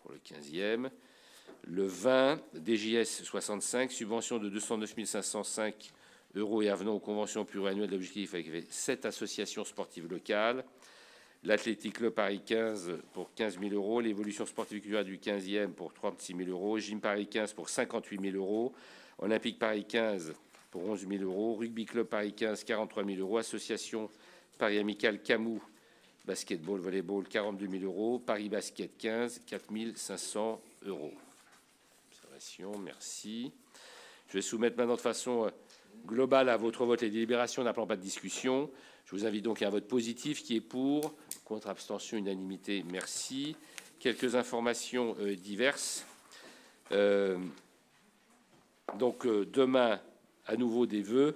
pour le 15e. Le 20, DJS 65, subvention de 209 505 € et avenant aux conventions pluriannuelles d'objectifs avec 7 associations sportives locales. L'Athletic Club Paris 15 pour 15 000 €, l'évolution sportive et culturelle du 15e pour 36 000 €, Gym Paris 15 pour 58 000 €, Olympique Paris 15 pour 11 000 €, Rugby Club Paris 15 43 000 €, Association Paris Amical Camus, basketball, volleyball, 42 000 €. Paris Basket 15, 4 500 €. Observation, merci. Je vais soumettre maintenant de façon globale à votre vote les délibérations n'appelant pas de discussion. Je vous invite donc à un vote positif qui est pour, contre, abstention, unanimité, merci. Quelques informations diverses. Donc demain, à nouveau des vœux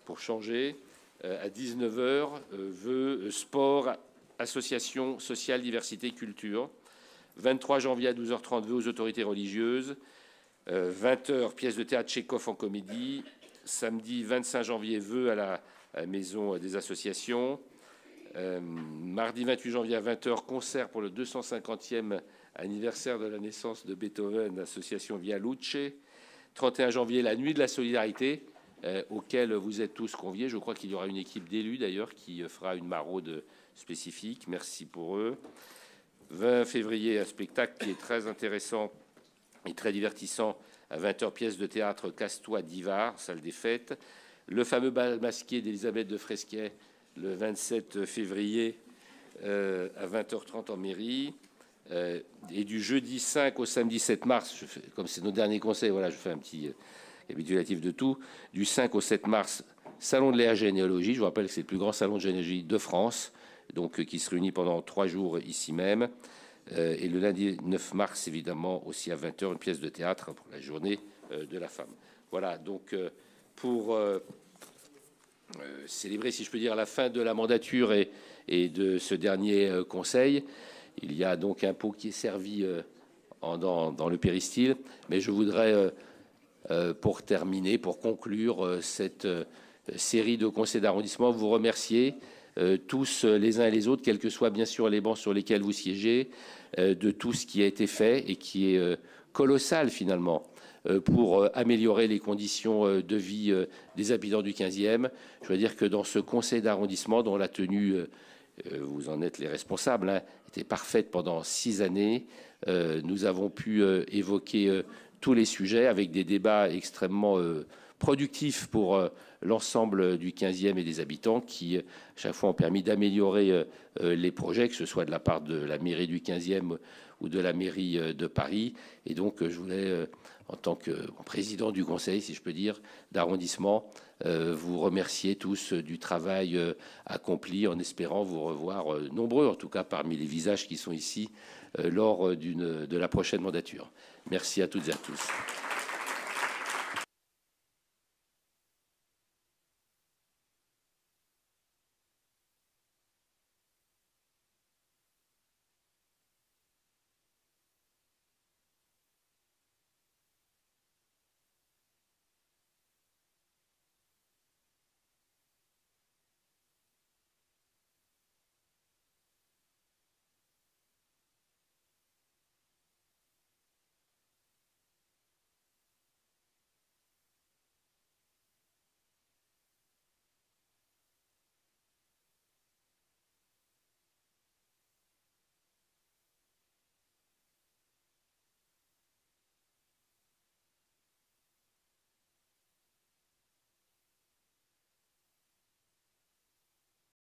pour changer. À 19h, vœux sport, association sociale, diversité, culture. 23 janvier à 12h30, vœux aux autorités religieuses. 20h, pièce de théâtre Tchekhov en comédie. Samedi 25 janvier, vœux à la maison des associations. Mardi 28 janvier à 20h, concert pour le 250e anniversaire de la naissance de Beethoven, association Via Luce. 31 janvier, la nuit de la solidarité, auquel vous êtes tous conviés. Je crois qu'il y aura une équipe d'élus d'ailleurs qui fera une maraude spécifique. Merci pour eux. 20 février, un spectacle qui est très intéressant et très divertissant à 20h, pièce de théâtre Casse-toi d'Ivar, salle des fêtes. Le fameux bal masqué d'Elisabeth de Fresquet le 27 février à 20h30 en mairie. Et du jeudi 5 au samedi 7 mars, comme c'est nos derniers conseils, voilà, je fais un petit récapitulatif de tout. Du 5 au 7 mars, salon de la généalogie. Je vous rappelle que c'est le plus grand salon de généalogie de France, donc qui se réunit pendant 3 jours ici même. Et le lundi 9 mars, évidemment, aussi à 20h, une pièce de théâtre pour la journée de la femme. Voilà, donc pour célébrer, si je peux dire, la fin de la mandature et de ce dernier conseil, il y a donc un pot qui est servi dans le péristyle. Mais je voudrais, pour terminer, pour conclure cette série de conseils d'arrondissement, vous remercier tous les uns et les autres, quels que soient bien sûr les bancs sur lesquels vous siégez, de tout ce qui a été fait et qui est colossal finalement pour améliorer les conditions de vie des habitants du 15e. Je veux dire que dans ce conseil d'arrondissement, dont la tenue, vous en êtes les responsables, hein, était parfaite pendant 6 années, nous avons pu évoquer tous les sujets avec des débats extrêmement productifs pour l'ensemble du 15e et des habitants qui, à chaque fois, ont permis d'améliorer les projets, que ce soit de la part de la mairie du 15e ou de la mairie de Paris. Et donc, je voulais, en tant que président du conseil, si je peux dire, d'arrondissement, vous remercier tous du travail accompli, en espérant vous revoir nombreux, en tout cas parmi les visages qui sont ici, lors de la prochaine mandature. Merci à toutes et à tous.